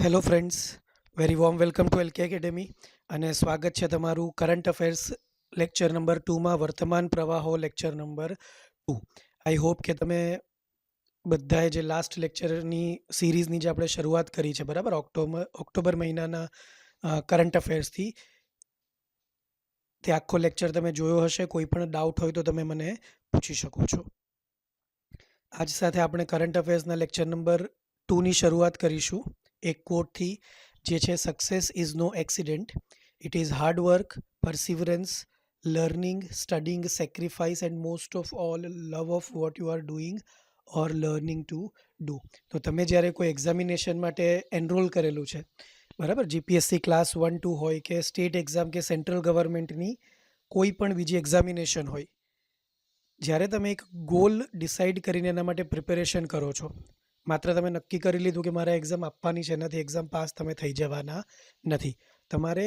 Hello friends, very warm welcome to LK academy અને સ્વાગત છે તમારું કરંટ અફેર્સ લેક્ચર નંબર 2માં વર્તમાન પ્રવાહો લેક્ચર નંબર 2. આઈ હોપ કે તમે બધાએ જે લાસ્ટ લેક્ચરની સિરીઝની જે આપણે શરૂઆત કરી છે, બરાબર, ઓક્ટોબર મહિનાના કરંટ અફેર્સથી, તે આખો લેક્ચર તમે જોયો હશે. કોઈ પણ ડાઉટ હોય તો તમે મને પૂછી શકો છો. આજ સાથે આપણે કરંટ અફેર્સના લેક્ચર નંબર 2ની શરૂઆત કરીશું એક કોટથી, જે છે success is no accident, it is hard work, perseverance, learning, studying, sacrifice and most of all love of what you are doing or learning to do. તો તમે જ્યારે કોઈ એક્ઝામિનેશન માટે એનરોલ કરેલું છે, બરાબર, જીપીએસસી ક્લાસ 1-2 હોય કે સ્ટેટ એક્ઝામ કે સેન્ટ્રલ ગવર્મેન્ટની કોઈ પણ બીજી એક્ઝામિનેશન હોય, જ્યારે તમે એક ગોલ ડિસાઇડ કરીને એના માટે પ્રિપેરેશન કરો છો, માત્ર તમે નક્કી કરી લીધું કે મારે એક્ઝામ આપવાની છે, એનાથી એક્ઝામ પાસ તમે થઈ જવાના નથી. તમારે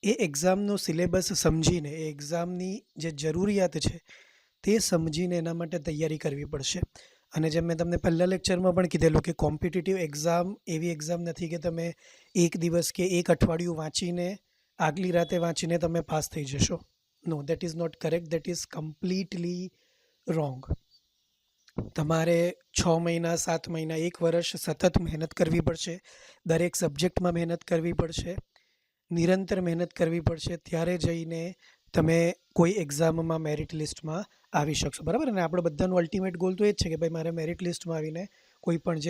એ એક્ઝામનો સિલેબસ સમજીને, એ એક્ઝામની જે જરૂરિયાત છે તે સમજીને એના માટે તૈયારી કરવી પડશે. અને જેમ મેં તમને પહેલા લેક્ચરમાં પણ કીધેલું કે કોમ્પિટિટિવ એક્ઝામ એવી એક્ઝામ નથી કે તમે એક દિવસ કે એક અઠવાડિયું વાંચીને, આગલી રાતે વાંચીને તમે પાસ થઈ જશો. No, that is not correct, that is completely wrong. તમારે 6 મહિના, 7 મહિના, 1 વર્ષ સતત મહેનત કરવી પડશે. દરેક સબ્જેક્ટમાં મહેનત કરવી પડશે, નિરંતર મહેનત કરવી પડશે. ત્યારે જઈને તમે કોઈ એક્ઝામમાં મેરિટ લિસ્ટમાં આવી શકશો, બરાબર. અને આપણે બધાનું અલ્ટિમેટ ગોલ તો એ જ છે કે ભાઈ મારે મેરિટ લિસ્ટમાં આવીને કોઈ પણ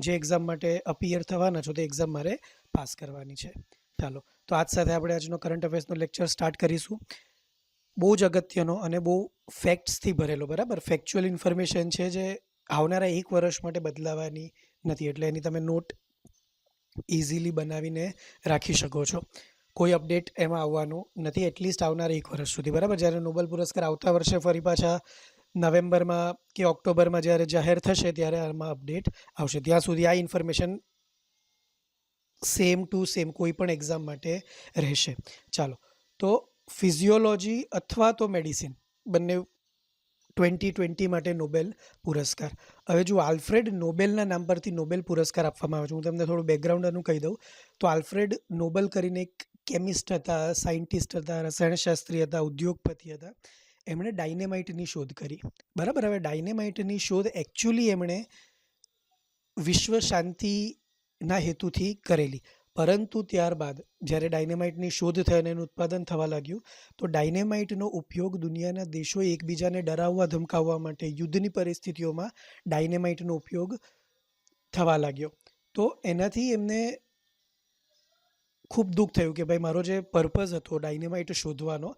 જે એક્ઝામ માટે અપિયર થવાના છો તે એક્ઝામ મારે પાસ કરવાની છે. ચાલો, તો આજ સાથે આપણે આજનો કરંટ અફેર્સનો લેક્ચર સ્ટાર્ટ કરીશું. બહુ જ અગત્યનો અને બહુ ફેક્ટ્સથી ભરેલો, બરાબર, ફેક્ચ્યુઅલ ઇન્ફોર્મેશન છે જે આવનારા 1 વર્ષ માટે બદલાવાની નથી, એટલે એની તમે નોટ ઇઝીલી બનાવીને રાખી શકો છો. કોઈ અપડેટ એમાં આવવાનું નથી, એટલીસ્ટ આવનારા 1 વર્ષ સુધી, બરાબર. જ્યારે નોબેલ પુરસ્કાર આવતા વર્ષે ફરી પાછા નવેમ્બરમાં કે ઓક્ટોબરમાં જ્યારે જાહેર થશે ત્યારે આમાં અપડેટ આવશે. ત્યાં સુધી આ ઇન્ફોર્મેશન સેમ ટુ સેમ કોઈ પણ એક્ઝામ માટે રહેશે. ચાલો, તો ફિઝિયોલોજી અથવા તો મેડિસિન, બંને 2020 માટે નોબેલ પુરસ્કાર. હવે જો આલ્ફ્રેડ નોબેલના નામ પરથી નોબેલ પુરસ્કાર આપવામાં આવે છે. હું તમને થોડું બેકગ્રાઉન્ડ એનું કહી દઉં તો આલ્ફ્રેડ નોબેલ કરીને એક કેમિસ્ટ હતા, સાયન્ટિસ્ટ હતા, રસાયણશાસ્ત્રી હતા, ઉદ્યોગપતિ હતા. એમણે ડાયનેમાઇટની શોધ કરી, બરાબર. હવે ડાયનેમાઇટની શોધ એકચ્યુઅલી એમણે વિશ્વ શાંતિના હેતુથી કરેલી, પરંતુ ત્યારબાદ જ્યારે ડાયનેમાઇટની શોધ થઈ અને એનું ઉત્પાદન થવા લાગ્યું, તો ડાયનેમાઇટનો ઉપયોગ દુનિયાના દેશોએ એકબીજાને ડરાવવા ધમકાવવા માટે યુદ્ધની પરિસ્થિતિઓમાં ડાયનેમાઇટનો ઉપયોગ થવા લાગ્યો. તો એનાથી એમને ખૂબ દુઃખ થયું કે ભાઈ મારો જે પર્પઝ હતો ડાયનેમાઇટ શોધવાનો,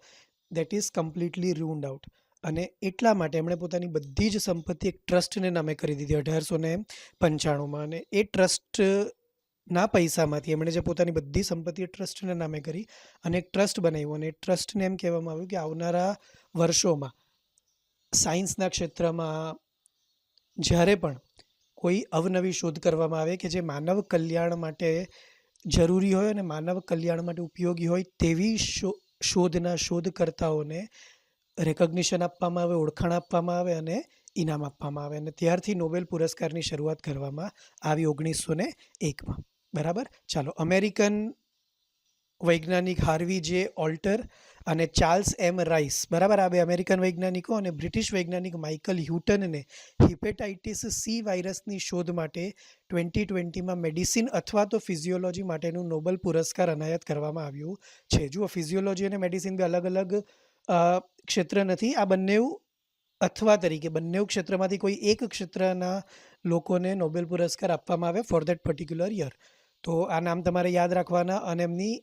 દેટ ઇઝ કમ્પ્લીટલી રૂન્ડ આઉટ. અને એટલા માટે એમણે પોતાની બધી જ સંપત્તિ એક ટ્રસ્ટને નામે કરી દીધી 1895માં. અને એ ટ્રસ્ટના પૈસામાંથી એમણે જે પોતાની બધી સંપત્તિ ટ્રસ્ટને નામે કરી અને એક ટ્રસ્ટ બનાવ્યું. અને એ ટ્રસ્ટને એમ કહેવામાં આવ્યું કે આવનારા વર્ષોમાં સાયન્સના ક્ષેત્રમાં જ્યારે પણ કોઈ અવનવી શોધ કરવામાં આવે કે જે માનવ કલ્યાણ માટે જરૂરી હોય અને માનવ કલ્યાણ માટે ઉપયોગી હોય તેવી શોધના શોધકર્તાઓને રેકગ્નિશન આપવામાં આવે, ઓળખાણ આપવામાં આવે અને ઇનામ આપવામાં આવે. અને ત્યારથી નોબેલ પુરસ્કારની શરૂઆત કરવામાં આવી 1901માં, બરાબર. ચાલો, અમેરિકન વૈજ્ઞાનિક હાર્વી જે ઓલ્ટર અને ચાર્લ્સ એમ રાઇસ, બરાબર, આ બે અમેરિકન વૈજ્ઞાનિકો, અને બ્રિટિશ વૈજ્ઞાનિક માઇકલ હ્યુટનને હિપેટાઇટિસ સી વાયરસની શોધ માટે 2020માં મેડિસિન અથવા તો ફિઝિયોલોજી માટેનું નોબેલ પુરસ્કાર એનાયત કરવામાં આવ્યું છે. જુઓ, ફિઝિયોલોજી અને મેડિસિન બે અલગ અલગ ક્ષેત્ર નથી. આ બંને અથવા તરીકે બંને ક્ષેત્રમાંથી કોઈ એક ક્ષેત્રના લોકોને નોબેલ પુરસ્કાર આપવામાં આવે ફોર દેટ પર્ટિક્યુલર યર. તો આ નામ તમારે યાદ રાખવાના અને એમની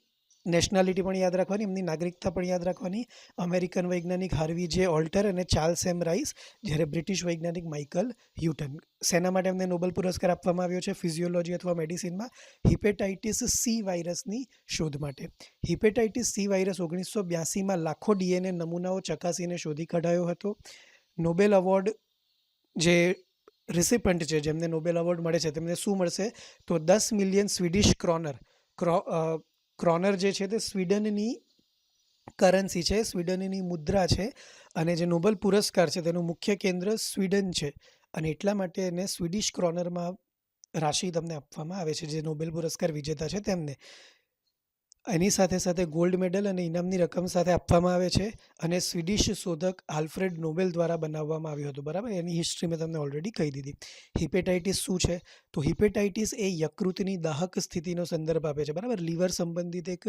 નેશનાલિટી પણ યાદ રાખવાની, એમની નાગરિકતા પણ યાદ રાખવાની. અમેરિકન વૈજ્ઞાનિક હાર્વી જે ઓલ્ટર અને ચાર્લ્સ એમ રાઇસ, જ્યારે બ્રિટિશ વૈજ્ઞાનિક માઇકલ હ્યુટન. શેના માટે એમને નોબેલ પુરસ્કાર આપવામાં આવ્યો છે ફિઝિયોલોજી અથવા મેડિસિનમાં? હિપેટાઇટિસ સી વાયરસની શોધ માટે. હિપેટાઇટિસ સી વાયરસ 1982માં લાખો ડીએનએ નમૂનાઓ ચકાસીને શોધી કઢાયો હતો. નોબેલ એવોર્ડ જે રિસિપન્ટ છે, જેમને નોબેલ એવોર્ડ મળે છે, તેમને શું મળશે? તો 10 મિલિયન સ્વીડિશ ક્રોનર. ક્રોનર જે છે તે સ્વીડનની કરન્સી છે, સ્વીડનની મુદ્રા છે. અને જે નોબેલ પુરસ્કાર છે તેનું મુખ્ય કેન્દ્ર સ્વીડન છે, અને એટલા માટે એને સ્વીડિશ ક્રોનરમાં રાશિ તમને આપવામાં આવે છે, જે નોબેલ પુરસ્કાર વિજેતા છે તેમને. એની સાથે સાથે ગોલ્ડ મેડલ અને ઇનામની રકમ સાથે આપવામાં આવે છે, અને સ્વીડિશ શોધક આલ્ફ્રેડ નોબેલ દ્વારા બનાવવામાં આવ્યું હતું. બરાબર, એની હિસ્ટ્રી મેં તમને ઓલરેડી કહી દીધી. હિપેટાઇટિસ શું છે? તો હિપેટાઇટિસ એ યકૃતની દાહક સ્થિતિનો સંદર્ભ આપે છે. બરાબર, લીવર સંબંધિત એક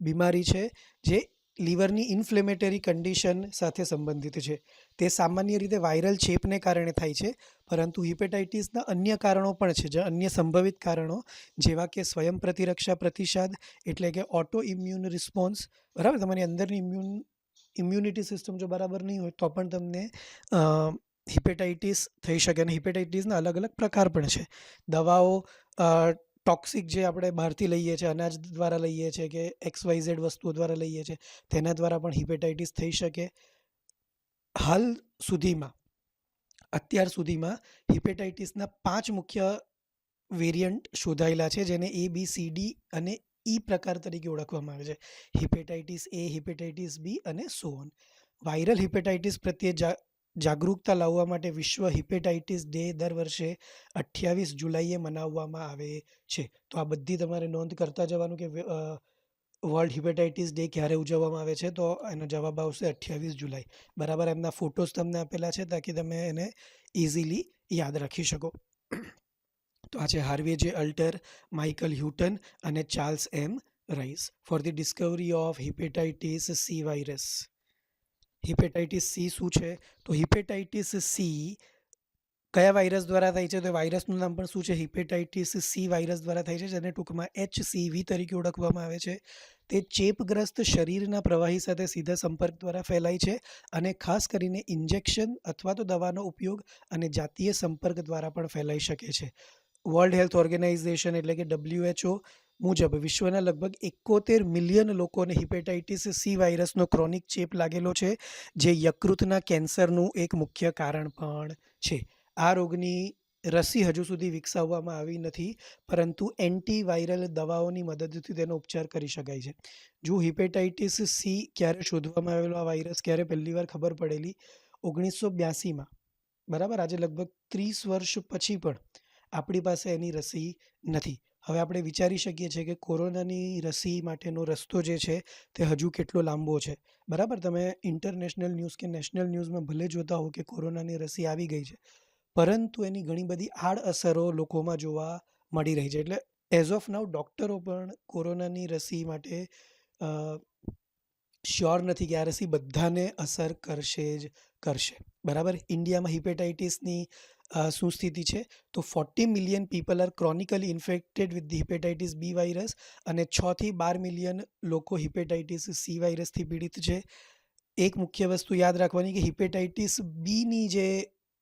બીમારી છે, જે લીવરની ઇન્ફ્લેમેટરી કન્ડિશન સાથે સંબંધિત છે. તે સામાન્ય રીતે વાયરલ ચેપને કારણે થાય છે, પરંતુ હિપેટાઇટિસના અન્ય કારણો પણ છે, જે અન્ય સંભવિત કારણો, જેવા કે સ્વયં પ્રતિરક્ષા પ્રતિસાદ, એટલે કે ઓટો ઇમ્યુન રિસ્પોન્સ. બરાબર, તમારી અંદરની ઇમ્યુનિટી સિસ્ટમ જો બરાબર નહીં હોય તો પણ તમને હિપેટાઇટિસ થઈ શકે. અને હિપેટાઇટિસના અલગ અલગ પ્રકાર પણ છે. દવાઓ ટોક્સિક જે આપણે બહારથી લઈએ છીએ, અનાજ દ્વારા લઈએ છીએ કે XYZ વસ્તુઓ દ્વારા લઈએ છીએ, તેના દ્વારા પણ હિપેટાઇટિસ થઈ શકે. અત્યાર સુધીમાં હિપેટાઇટિસના 5 મુખ્ય વેરિયન્ટ શોધાયેલા છે, જેને A, B, C, D અને E પ્રકાર તરીકે ઓળખવામાં આવે છે. હિપેટાઇટિસ A, હિપેટાઇટિસ B અને સો ઓન. વાયરલ હિપેટાઇટિસ પ્રત્યે જાગૃતતા લાવવા માટે વિશ્વ હિપેટાઇટિસ ડે દર વર્ષે 28 જુલાઈએ મનાવવામાં આવે છે. તો આ બધી તમારે નોંધ કરતા જવાનું કે વર્લ્ડ હિપેટાઇટિસ ડે ક્યારે ઉજવવામાં આવે છે. તો એનો જવાબ આવશે 28 જુલાઈ. બરાબર, એમના ફોટોઝ તમને આપેલા છે તાકી તમે એને ઇઝીલી યાદ રાખી શકો. તો આ છે હાર્વે જે અલ્ટર, માઇકલ હ્યુટન અને Charles M Rice for the discovery of hepatitis C virus. Hepatitis C શું છે? તો હિપેટાઇટિસ સી કયા વાયરસ દ્વારા થાય છે? તો વાયરસનું નામ પણ શું છે? હિપેટાઇટિસ સી વાયરસ દ્વારા થાય છે, જેને ટૂંકમાં HCV તરીકે ઓળખવામાં આવે છે. તે ચેપગ્રસ્ત શરીરના પ્રવાહી સાથે સીધા સંપર્ક દ્વારા ફેલાય છે, અને ખાસ કરીને ઇન્જેક્શન અથવા તો દવાનો ઉપયોગ અને જાતીય સંપર્ક દ્વારા પણ ફેલાઈ શકે છે. વર્લ્ડ હેલ્થ ઓર્ગેનાઇઝેશન એટલે કે WHO મુજબ વિશ્વના લગભગ 71 મિલિયન લોકોને હિપેટાઇટિસ સી વાયરસનો ક્રોનિક ચેપ લાગેલો છે, જે યકૃતના કેન્સરનું એક મુખ્ય કારણ પણ છે. આ રોગની રસી હજુ સુધી વિકસાવવામાં આવી નથી, પરંતુ એન્ટીવાયરલ દવાઓની મદદથી તેનો ઉપચાર કરી શકાય છે. જો હિપેટાઇટિસ સી ક્યારે શોધવામાં આવેલો, આ વાયરસ ક્યારે પહેલી વાર ખબર પડેલી? 1982માં. બરાબર, આજે લગભગ 30 વર્ષ પછી પણ આપણી પાસે એની રસી નથી. હવે આપણે વિચારી શકીએ છીએ કે કોરોનાની રસી માટેનો રસ્તો જે છે તે હજુ કેટલો લાંબો છે. બરાબર, તમે ઇન્ટરનેશનલ ન્યૂઝ કે નેશનલ ન્યૂઝમાં ભલે જોતા હો કે કોરોનાની રસી આવી ગઈ છે, પરંતુ એની ઘણી બધી આડઅસરો લોકોમાં જોવા મળી રહી છે. એટલે એઝ ઓફ નાઉ ડૉક્ટરો પણ કોરોનાની રસી માટે શ્યોર નથી કે આ રસી બધાને અસર કરશે જ કરશે. બરાબર, ઇન્ડિયામાં હિપેટાઇટિસની શું સ્થિતિ છે? તો 40 million people are chronically infected with the hepatitis B virus, અને 6 થી 12 મિલિયન લોકો હિપેટાઇટિસ સી વાયરસથી પીડિત છે. એક મુખ્ય વસ્તુ યાદ રાખવાની કે હિપેટાઇટિસ બીની જે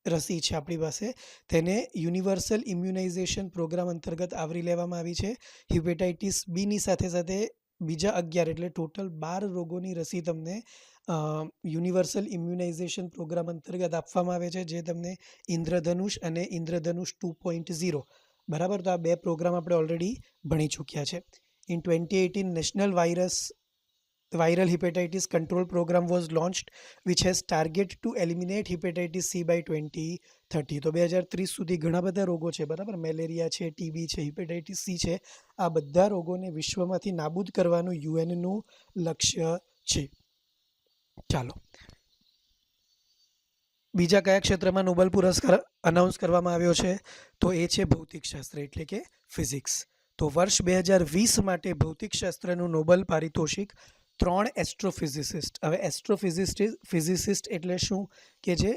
રસી છે આપણી પાસે, તેને યુનિવર્સલ ઇમ્યુનાઇઝેશન પ્રોગ્રામ અંતર્ગત આવરી લેવામાં આવી છે. હિપેટાઇટિસ બીની સાથે સાથે બીજા 11 એટલે ટોટલ 12 રોગોની રસી તમને યુનિવર્સલ ઇમ્યુનાઇઝેશન પ્રોગ્રામ અંતર્ગત આપવામાં આવે છે, જે તમને ઇન્દ્રધનુષ અને ઇન્દ્રધનુષ 2.0. બરાબર, તો આ 2 પ્રોગ્રામ આપણે ઓલરેડી ભણી ચૂક્યા છે. In 2018 national viral hepatitis control program was launched, which has target to eliminate hepatitis C by 2030. તો 2030 સુધી ઘણા બધા રોગો છે. બરાબર, મેલેરિયા છે, ટીબી છે, હિપેટાઇટિસ સી છે. આ બધા રોગોને વિશ્વમાંથી નાબૂદ કરવાનું યુએનનું લક્ષ્ય છે. ચાલો, બીજા કયા ક્ષેત્રમાં નોબેલ પુરસ્કાર અનાઉન્સ કરવામાં આવ્યો છે? તો એ છે ભૌતિકશાસ્ત્ર એટલે કે ફિઝિક્સ. તો વર્ષ 2020 માટે ભૌતિકશાસ્ત્રનું નોબેલ પારિતોષિક 3 એસ્ટ્રોફિઝિસિસ્ટ. હવે એસ્ટ્રોફિઝિસિસ્ટ એટલે શું? કે જે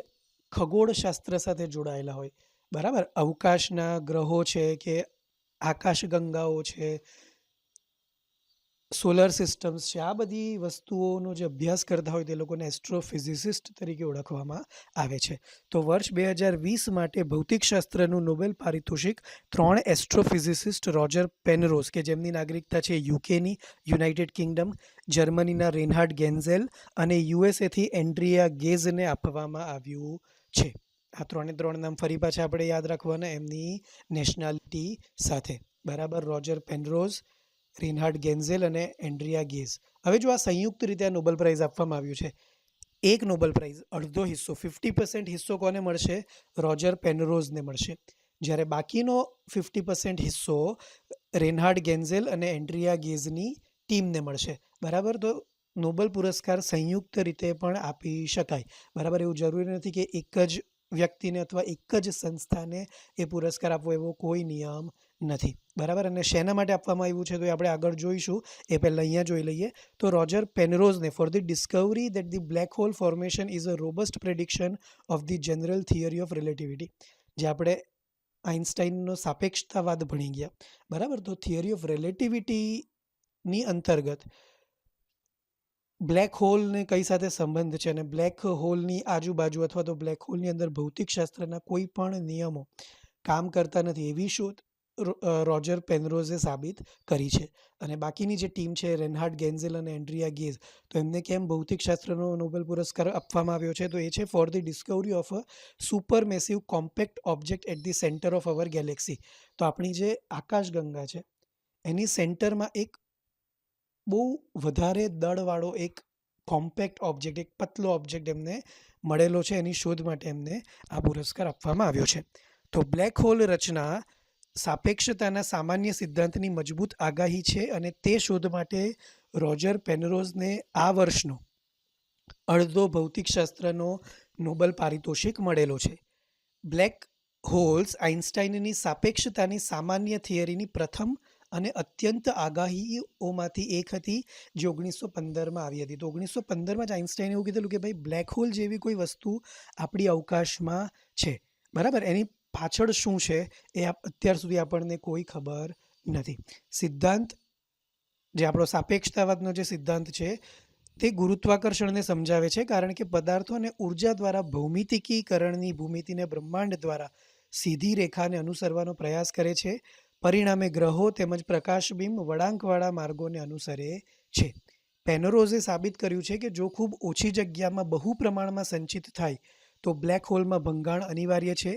ખગોળશાસ્ત્ર સાથે જોડાયેલા હોય. બરાબર, અવકાશના ગ્રહો છે કે આકાશગંગાઓ છે, સોલર સિસ્ટમ્સ છે, આ બધી વસ્તુઓનો જે અભ્યાસ કરતા હોય તે લોકોને એસ્ટ્રોફિઝિસિસ્ટ તરીકે ઓળખવામાં આવે છે. તો વર્ષ 2020 માટે ભૌતિકશાસ્ત્રનું નોબેલ પારિતોષિક 3 એસ્ટ્રોફિઝિસિસ્ટ રોજર પેનરોઝ, કે જેમની નાગરિકતા છે યુકેની, યુનાઇટેડ કિંગડમ, જર્મનીના રેનહાર્ડ ગેન્ઝેલ અને યુએસએથી એન્ડ્રિયા ગેઝને આપવામાં આવ્યું છે. આ 3 નામ ફરી પાછા આપણે યાદ રાખવાના એમની નેશનાલિટી સાથે. બરાબર, રોજર પેનરોઝ, રેનહાર્ડ ગેન્ઝેલ અને એન્ડ્રિયા ગેઝ. હવે જો આ સંયુક્ત રીતે આ નોબેલ પ્રાઇઝ આપવામાં આવ્યું છે, એક નોબેલ પ્રાઇઝ અડધો હિસ્સો 50% હિસ્સો કોને મળશે? રોજર પેનરોઝને મળશે. જ્યારે બાકીનો 50% હિસ્સો રેનહાર્ડ ગેન્ઝેલ અને એન્ડ્રિયા ગેઝની ટીમને મળશે. બરાબર? તો નોબેલ પુરસ્કાર સંયુક્ત રીતે પણ આપી શકાય. બરાબર? એવું જરૂરી નથી કે એક જ વ્યક્તિને અથવા એક જ સંસ્થાને એ પુરસ્કાર આપવો એવો કોઈ નિયમ નથી. બરાબર? અને શેના માટે આપવામાં આવ્યું છે તો એ આપણે આગળ જોઈશું. એ પહેલાં અહીંયા જોઈ લઈએ. તો રોજર પેનરોઝને for the discovery that the black hole formation is a robust prediction of the general theory of relativity. જે આપણે આઇન્સ્ટાઈનનો સાપેક્ષતાવાદ ભણી ગયા. બરાબર? તો થિયરી ઓફ રિલેટિવિટીની અંતર્ગત બ્લેક હોલને કઈ સાથે સંબંધ છે અને બ્લેક હોલની આજુબાજુ અથવા તો બ્લેક હોલની અંદર ભૌતિકશાસ્ત્રના કોઈ પણ નિયમો કામ કરતા નથી એવી શોધ રોજર પેનરોઝે સાબિત કરી છે. અને બાકીની જે ટીમ છે રેનહાર્ડ ગેન્ઝેલ અને એન્ડ્રિયા ગેઝ, તો એમને કેમ ભૌતિકશાસ્ત્રનો નોબેલ પુરસ્કાર આપવામાં આવ્યો છે તો એ છે for the discovery of a supermassive compact object at the centre of our galaxy. તો આપણી જે આકાશગંગા છે એની સેન્ટરમાં એક બહુ વધારે દળવાળો એક કોમ્પેક્ટ ઓબ્જેક્ટ, એક પતલો ઓબ્જેક્ટ એમને મળેલો છે. એની શોધ માટે એમને આ પુરસ્કાર આપવામાં આવ્યો છે. તો બ્લેક હોલ રચના સાપેક્ષતાના સામાન્ય સિદ્ધાંતની મજબૂત આગાહી છે અને તે શોધ માટે રોજર પેનરોઝને આ વર્ષનો અડધો ભૌતિકશાસ્ત્રનો નોબેલ પારિતોષિક મળેલો છે. બ્લેક હોલ્સ આઇન્સ્ટાઈનની સાપેક્ષતાની સામાન્ય થિયરીની પ્રથમ અને અત્યંત આગાહીઓમાંથી એક હતી જે 1915માં આવી હતી. તો 1915માં જ આઇન્સ્ટાઈને એવું કીધેલું કે ભાઈ બ્લેક હોલ જેવી કોઈ વસ્તુ આપણી અવકાશમાં છે. બરાબર? એની પાછળ શું છે એ અત્યાર સુધી આપણને કોઈ ખબર નથી. સિદ્ધાંત જે આપણો સાપેક્ષતાવાદનો જે સિદ્ધાંત છે તે ગુરુત્વાકર્ષણને સમજાવે છે, કારણ કે પદાર્થો અને ઉર્જા દ્વારા ભૌમિતિકીકરણની ભૂમિતિને બ્રહ્માંડ દ્વારા સીધી રેખાને અનુસરવાનો પ્રયાસ કરે છે. પરિણામે ગ્રહો તેમજ પ્રકાશબિંબ વળાંકવાળા માર્ગોને અનુસરે છે. પેનરોઝે સાબિત કર્યું છે કે જો ખૂબ ઓછી જગ્યામાં બહુ પ્રમાણમાં સંચિત થાય તો બ્લેક હોલમાં ભંગાણ અનિવાર્ય છે.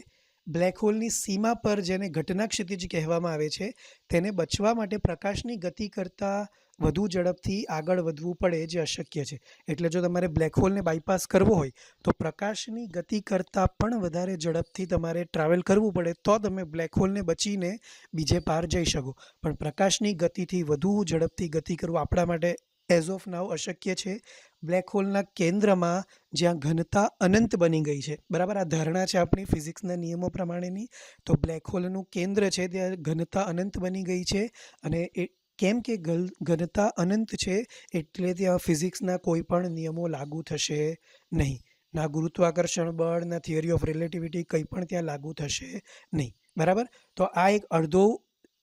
બ્લેક હોલની સીમા પર જેને ઘટના ક્ષિતિજ કહેવામાં આવે છે તેને બચવા માટે પ્રકાશની ગતિ કરતાં વધુ ઝડપથી આગળ વધવું પડે જે અશક્ય છે. એટલે જો તમારે બ્લેક હોલને બાયપાસ કરવો હોય તો પ્રકાશની ગતિ કરતાં પણ વધારે ઝડપથી તમારે ટ્રાવેલ કરવું પડે તો તમે બ્લેક હોલને બચીને બીજે પાર જઈ શકો. પણ પ્રકાશની ગતિથી વધુ ઝડપથી ગતિ કરવું આપણા માટે એઝ ઓફ નાવ અશક્ય છે. બ્લેક હોલના કેન્દ્રમાં જ્યાં ઘનતા અનંત બની ગઈ છે. બરાબર? આ ધારણા છે આપણી ફિઝિક્સના નિયમો પ્રમાણેની. તો બ્લેક હોલનું કેન્દ્ર છે ત્યાં ઘનતા અનંત બની ગઈ છે અને એ કેમ કે ઘનતા અનંત છે એટલે ત્યાં ફિઝિક્સના કોઈ પણ નિયમો લાગુ થશે નહીં. ના ગુરુત્વાકર્ષણ બળ, ના થિયરી ઓફ રિલેટિવિટી કંઈ પણ ત્યાં લાગુ થશે નહીં. બરાબર? તો આ એક અડધો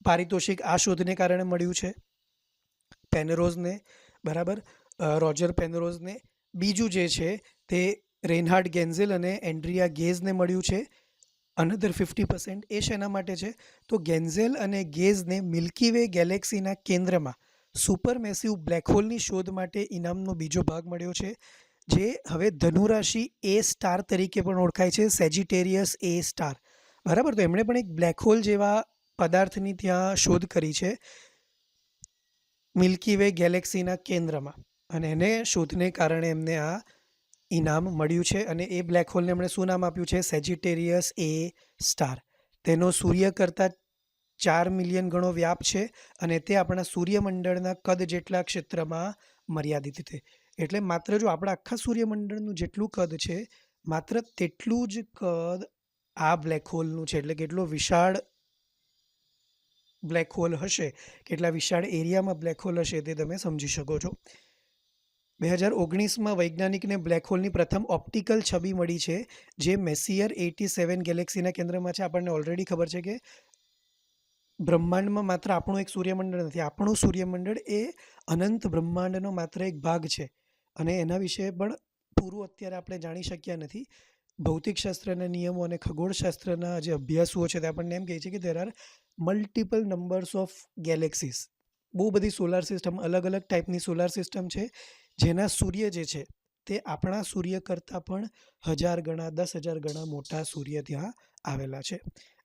પારિતોષિક આ શોધને કારણે મળ્યું છે પેનરોઝને. બરાબર? રોજર પેનરોઝને. બીજું જે છે તે રેનહાર્ડ ગેન્ઝેલ અને એન્ડ્રિયા ગેઝને મળ્યું છે અનધર 50%. એ શેના માટે છે તો ગેન્ઝેલ અને ગેઝને મિલ્કી વે ગેલેક્સીના કેન્દ્રમાં સુપરમેસિવ બ્લેક હોલની શોધ માટે ઇનામનો બીજો ભાગ મળ્યો છે, જે હવે ધનુરાશિ એ સ્ટાર તરીકે પણ ઓળખાય છે, સેજિટેરિયસ એ સ્ટાર. બરાબર? તો એમણે પણ એક બ્લેક હોલ જેવા પદાર્થની ત્યાં શોધ કરી છે મિલ્કી વે ગેલેક્સીના કેન્દ્રમાં, અને એને શોધને કારણે એમને આ ઇનામ મળ્યું છે. અને એ બ્લેક હોલને એમણે શું નામ આપ્યું છે? સેજિટેરિયસ એ સ્ટાર. તેનો સૂર્ય કરતાં 4 મિલિયન ગણો વ્યાપ છે અને તે આપણા સૂર્યમંડળના કદ જેટલા ક્ષેત્રમાં મર્યાદિત છે. એટલે માત્ર જો આપણા આખા સૂર્યમંડળનું જેટલું કદ છે માત્ર તેટલું જ કદ આ બ્લેક હોલનું છે. એટલે કેટલો વિશાળ બ્લેક હોલ હશે, કેટલા વિશાળ એરિયામાં બ્લેક હોલ હશે તે તમે સમજી શકો છો. 2019માં વૈજ્ઞાનિકને બ્લેક હોલની પ્રથમ ઓપ્ટિકલ છબી મળી છે જે મેસિયર 87 ગેલેક્સીના કેન્દ્રમાં છે. આપણને ઓલરેડી ખબર છે કે બ્રહ્માંડમાં માત્ર આપણું એક સૂર્યમંડળ નથી. આપણું સૂર્યમંડળ એ અનંત બ્રહ્માંડનો માત્ર એક ભાગ છે અને એના વિશે પણ પૂરું અત્યારે આપણે જાણી શક્યા નથી. ભૌતિકશાસ્ત્રના નિયમો અને ખગોળશાસ્ત્રના જે અભ્યાસુઓ છે તે આપણને એમ કહે છે કે there are multiple numbers of galaxies. બહુ બધી સોલાર સિસ્ટમ, અલગ અલગ ટાઈપની સોલાર સિસ્ટમ છે જેના સૂર્ય જે છે તે આપણા સૂર્ય કરતાં પણ 1000 ગણા, 10,000 ગણા મોટા સૂર્ય ત્યાં આવેલા છે.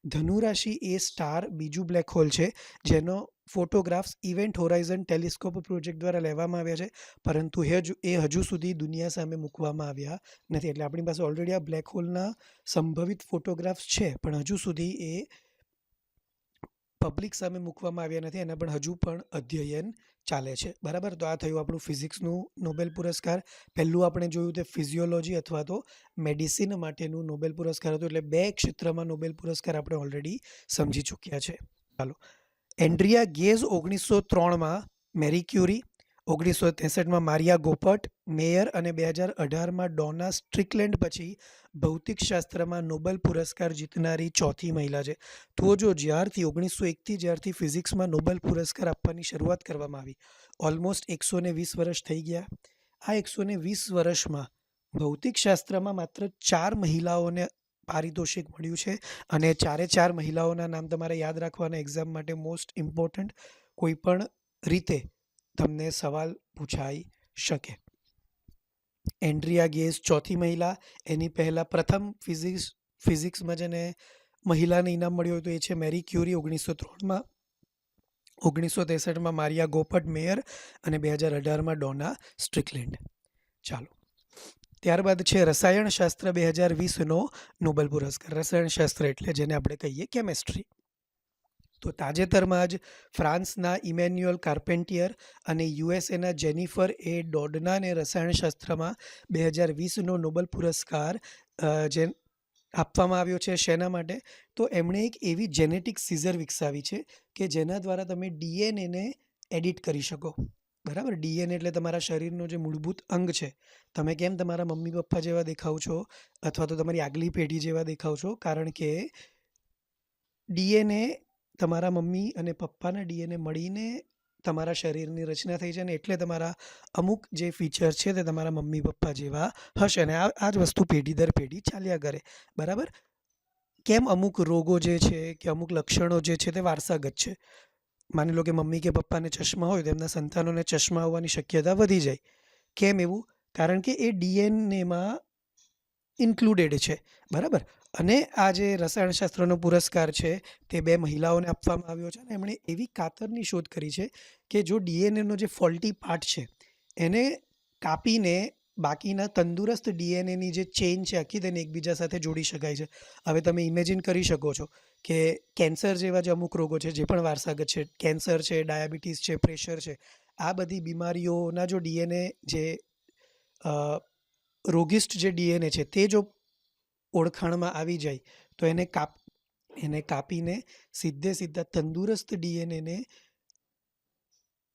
ધનુરાશિ એ સ્ટાર બીજું બ્લેક હોલ છે જેનો photographs event Horizon telescope project દ્વારા લેવામાં આવ્યા છે, પરંતુ એ હજુ સુધી દુનિયા સામે મૂકવામાં આવ્યા નથી. એટલે આપણી પાસે ઓલરેડી આ બ્લેક હોલના સંભવિત ફોટોગ્રાફ્સ છે પણ હજુ સુધી એ પબ્લિક સામે મૂકવામાં આવ્યા નથી, એના પણ હજુ પણ અધ્યયન ચાલે છે. બરાબર, તો આ થયું આપણું ફિઝિક્સનું નોબેલ પુરસ્કાર. પહેલું આપણે જોયું તે ફિઝિયોલોજી અથવા તો મેડિસિન માટેનું નોબેલ પુરસ્કાર હતું. એટલે 2 ક્ષેત્રમાં નોબેલ પુરસ્કાર આપણે ઓલરેડી સમજી ચૂક્યા છે. ચાલો, એન્ડ્રિયા ગેઝ 1903માં મેરી ક્યુરી, 1963માં મારિયા ગોપટ મેયર અને 2018માં ડોના સ્ટ્રિકલેન્ડ પછી ભૌતિકશાસ્ત્રમાં નોબેલ પુરસ્કાર જીતનારી ચોથી મહિલા છે. તો જો જ્યારથી 1901થી જ્યારથી ફિઝિક્સમાં નોબેલ પુરસ્કાર આપવાની શરૂઆત કરવામાં આવી, ઓલમોસ્ટ 120 વર્ષ થઈ ગયા. આ 120 વર્ષમાં ભૌતિકશાસ્ત્રમાં માત્ર 4 મહિલાઓને પારિતોષિક મળ્યું છે. અને 4 મહિલાઓના નામ તમારે યાદ રાખવાના એક્ઝામ માટે, મોસ્ટ ઇમ્પોર્ટન્ટ. કોઈ પણ રીતે તમને સવાલ પૂછાઈ શકે. એન્ડ્રિયા ગેઝ ચોથી મહિલા. એની પહેલાં પ્રથમ ફિઝિક્સમાં જેને મહિલાને ઇનામ મળ્યું હતું એ છે મેરી ક્યુરી 1903માં, 1963માં મારિયા ગોપટ મેયર અને 2018માં ડોના સ્ટ્રિકલેન્ડ. ચાલો, ત્યારબાદ છે રસાયણશાસ્ત્ર 2020નો નોબેલ પુરસ્કાર. રસાયણશાસ્ત્ર એટલે જેને આપણે કહીએ કેમેસ્ટ્રી. તો તાજેતરમાં જ ફ્રાન્સના ઇમેન્યુઅલ કાર્પેન્ટિયર અને યુએસએના જેનિફર એ ડોડનાને રસાયણશાસ્ત્રમાં 2020નો નોબેલ પુરસ્કાર જે આપવામાં આવ્યો છે. શેના માટે? તો એમણે એક એવી જેનેટિક સીઝર વિકસાવી છે કે જેના દ્વારા તમે ડીએનએને એડિટ કરી શકો. બરાબર, ડીએનએ એટલે તમારા શરીરનો જે મૂળભૂત અંગ છે. તમે કેમ તમારા મમ્મી પપ્પા જેવા દેખાવ છો અથવા તો તમારી આગલી પેઢી જેવા દેખાવ છો? કારણ કે ડીએનએ, તમારા મમ્મી અને પપ્પાના ડીએનએ મળીને તમારા શરીરની રચના થઈ છે અને એટલે તમારા અમુક જે ફીચર છે તે તમારા મમ્મી પપ્પા જેવા હશે. અને આ જ વસ્તુ પેઢી દર પેઢી ચાલ્યા કરે. બરાબર, કેમ અમુક રોગો જે છે કે અમુક લક્ષણો જે છે તે વારસાગત છે. માની લો કે મમ્મી કે પપ્પાને ચશ્મા હોય તો એમના સંતાનોને ચશ્મા આવવાની શક્યતા વધી જાય. કેમ એવું? કારણ કે એ ડીએનએમાં ઇન્ક્લુડેડ છે. બરાબર, અને આ જે રસાયણશાસ્ત્રનો પુરસ્કાર છે તે 2 મહિલાઓને આપવામાં આવ્યો છે. અને એમણે એવી કાતરની શોધ કરી છે કે જો ડીએનએનો જે ફોલ્ટી પાર્ટ છે એને કાપીને બાકીના તંદુરસ્ત ડીએનએની જે ચેઇન છે આખી, તેને એકબીજા સાથે જોડી શકાય છે. હવે તમે ઇમેજિન કરી શકો છો કે કેન્સર જેવા જે અમુક રોગો છે જે પણ વારસાગત છે, કેન્સર છે, ડાયાબિટીસ છે, પ્રેશર છે, આ બધી બીમારીઓના જો ડીએનએ જે રોગિષ્ટ જે ડીએનએ છે તે જો ઓળખાણમાં આવી જાય તો એને કાપીને સીધા તંદુરસ્ત ડીએનએને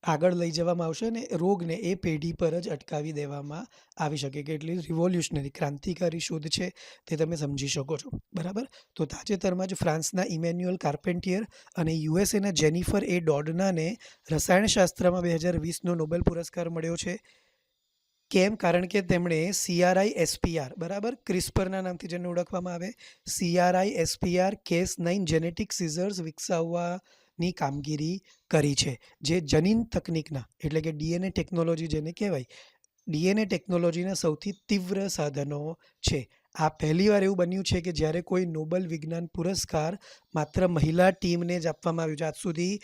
આગળ લઈ જવામાં આવશે અને રોગને એ પેઢી પર જ અટકાવી દેવામાં આવી શકે. કે એટલી રિવોલ્યુશનરી, ક્રાંતિકારી શોધ છે તે તમે સમજી શકો છો. બરાબર, તો તાજેતરમાં જ ફ્રાન્સના ઇમેન્યુઅલ કાર્પેન્ટિયર અને યુએસએના જેનિફર એ ડોડનાને રસાયણશાસ્ત્રમાં 2020નો નોબેલ પુરસ્કાર મળ્યો છે. કેમ? કારણ કે તેમણે CRISPR, બરાબર, ક્રિસ્પરના નામથી જેને ઓળખવામાં આવે, CRISPR Cas9 જેનેટિક સીઝર્સ વિકસાવવાની કામગીરી કરી છે. જે જનીન તકનિકના એટલે કે ડીએનએ ટેકનોલોજી જેને કહેવાય, ડીએનએ ટેકનોલોજીના સૌથી તીવ્ર સાધનો છે. આ પહેલીવાર એવું બન્યું છે કે જ્યારે કોઈ નોબેલ વિજ્ઞાન પુરસ્કાર માત્ર મહિલા ટીમને જ આપવામાં આવ્યું છે. આજ સુધી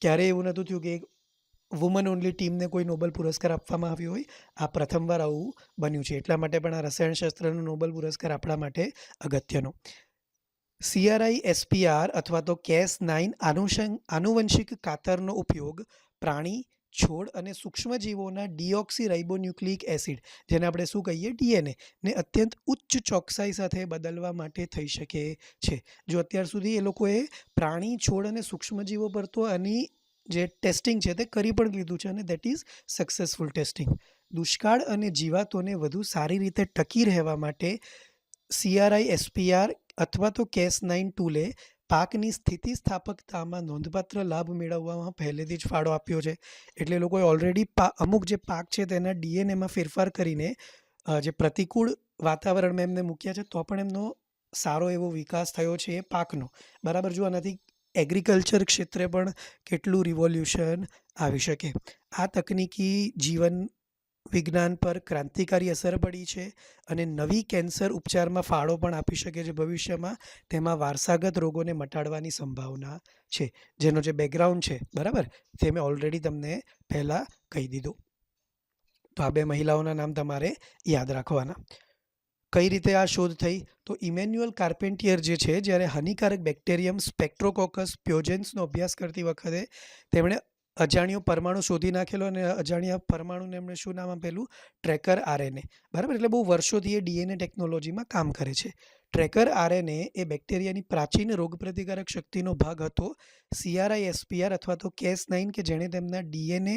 ક્યારેય એવું નહોતું થયું કે વુમન ઓનલી ટીમને કોઈ નોબેલ પુરસ્કાર આપવામાં આવ્યો હોય. આ પ્રથમવાર આવું બન્યું છે. એટલા માટે પણ આ રસાયણશાસ્ત્રનો નોબેલ પુરસ્કાર આપણા માટે અગત્યનો. CRISPR અથવા તો Cas9 આનુવંશિક કાતરનો ઉપયોગ પ્રાણી, છોડ અને સૂક્ષ્મજીવોના ડીઓક્સીરાઇબોન્યુક્લિક એસિડ, જેને આપણે શું કહીએ, ડીએનએ, ને અત્યંત ઉચ્ચ ચોકસાઈ સાથે બદલવા માટે થઈ શકે છે. જો અત્યાર સુધી એ લોકોએ પ્રાણી, છોડ અને સૂક્ષ્મજીવો પર તો આની જે ટેસ્ટિંગ છે તે કરી પણ લીધું છે અને દેટ ઇઝ સક્સેસફુલ ટેસ્ટિંગ. દુષ્કાળ અને જીવાતોને વધુ સારી રીતે ટકી રહેવા માટે CRISPR અથવા તો Cas9 ટૂલે પાકની સ્થિતિસ્થાપકતામાં નોંધપાત્ર લાભ મેળવવામાં પહેલેથી જ ફાળો આપ્યો છે. એટલે લોકોએ ઓલરેડી અમુક જે પાક છે તેના ડીએનએમાં ફેરફાર કરીને જે પ્રતિકૂળ વાતાવરણમાં એમને મૂક્યા છે તો પણ એમનો સારો એવો વિકાસ થયો છે એ પાકનો. બરાબર, જો આનાથી એગ્રીકલ્ચર ક્ષેત્રે પણ કેટલું રિવોલ્યુશન આવી શકે. આ તકનીકી જીવન વિજ્ઞાન પર ક્રાંતિકારી અસર પડી છે અને નવી કેન્સર ઉપચારમાં ફાળો પણ આપી શકે છે ભવિષ્યમાં. તેમાં વારસાગત રોગોને મટાડવાની સંભાવના છે, જેનો જે બેકગ્રાઉન્ડ છે, બરાબર, તે મેં ઓલરેડી તમને પહેલાં કહી દીધું. તો આ 2 મહિલાઓના નામ તમારે યાદ રાખવાના. કઈ રીતે આ શોધ થઈ? તો ઇમેન્યુઅલ કાર્પેન્ટિયર જે છે, જ્યારે હાનિકારક બેક્ટેરિયમ સ્પેક્ટ્રોકોકસ પ્યોજેન્સનો અભ્યાસ કરતી વખતે તેમણે અજાણ્યો પરમાણુ શોધી નાખેલો અને અજાણ્યા પરમાણુને એમણે શું નામ આપેલું? Tracker RNA. બરાબર, એટલે બહુ વર્ષોથી એ ડીએનએ ટેકનોલોજીમાં કામ કરે છે. ટ્રેકર આરએનએ એ બેક્ટેરિયાની પ્રાચીન રોગપ્રતિકારક શક્તિનો ભાગ હતો. CRISPR અથવા તો Cas9 કે જેણે તેમના ડીએનએ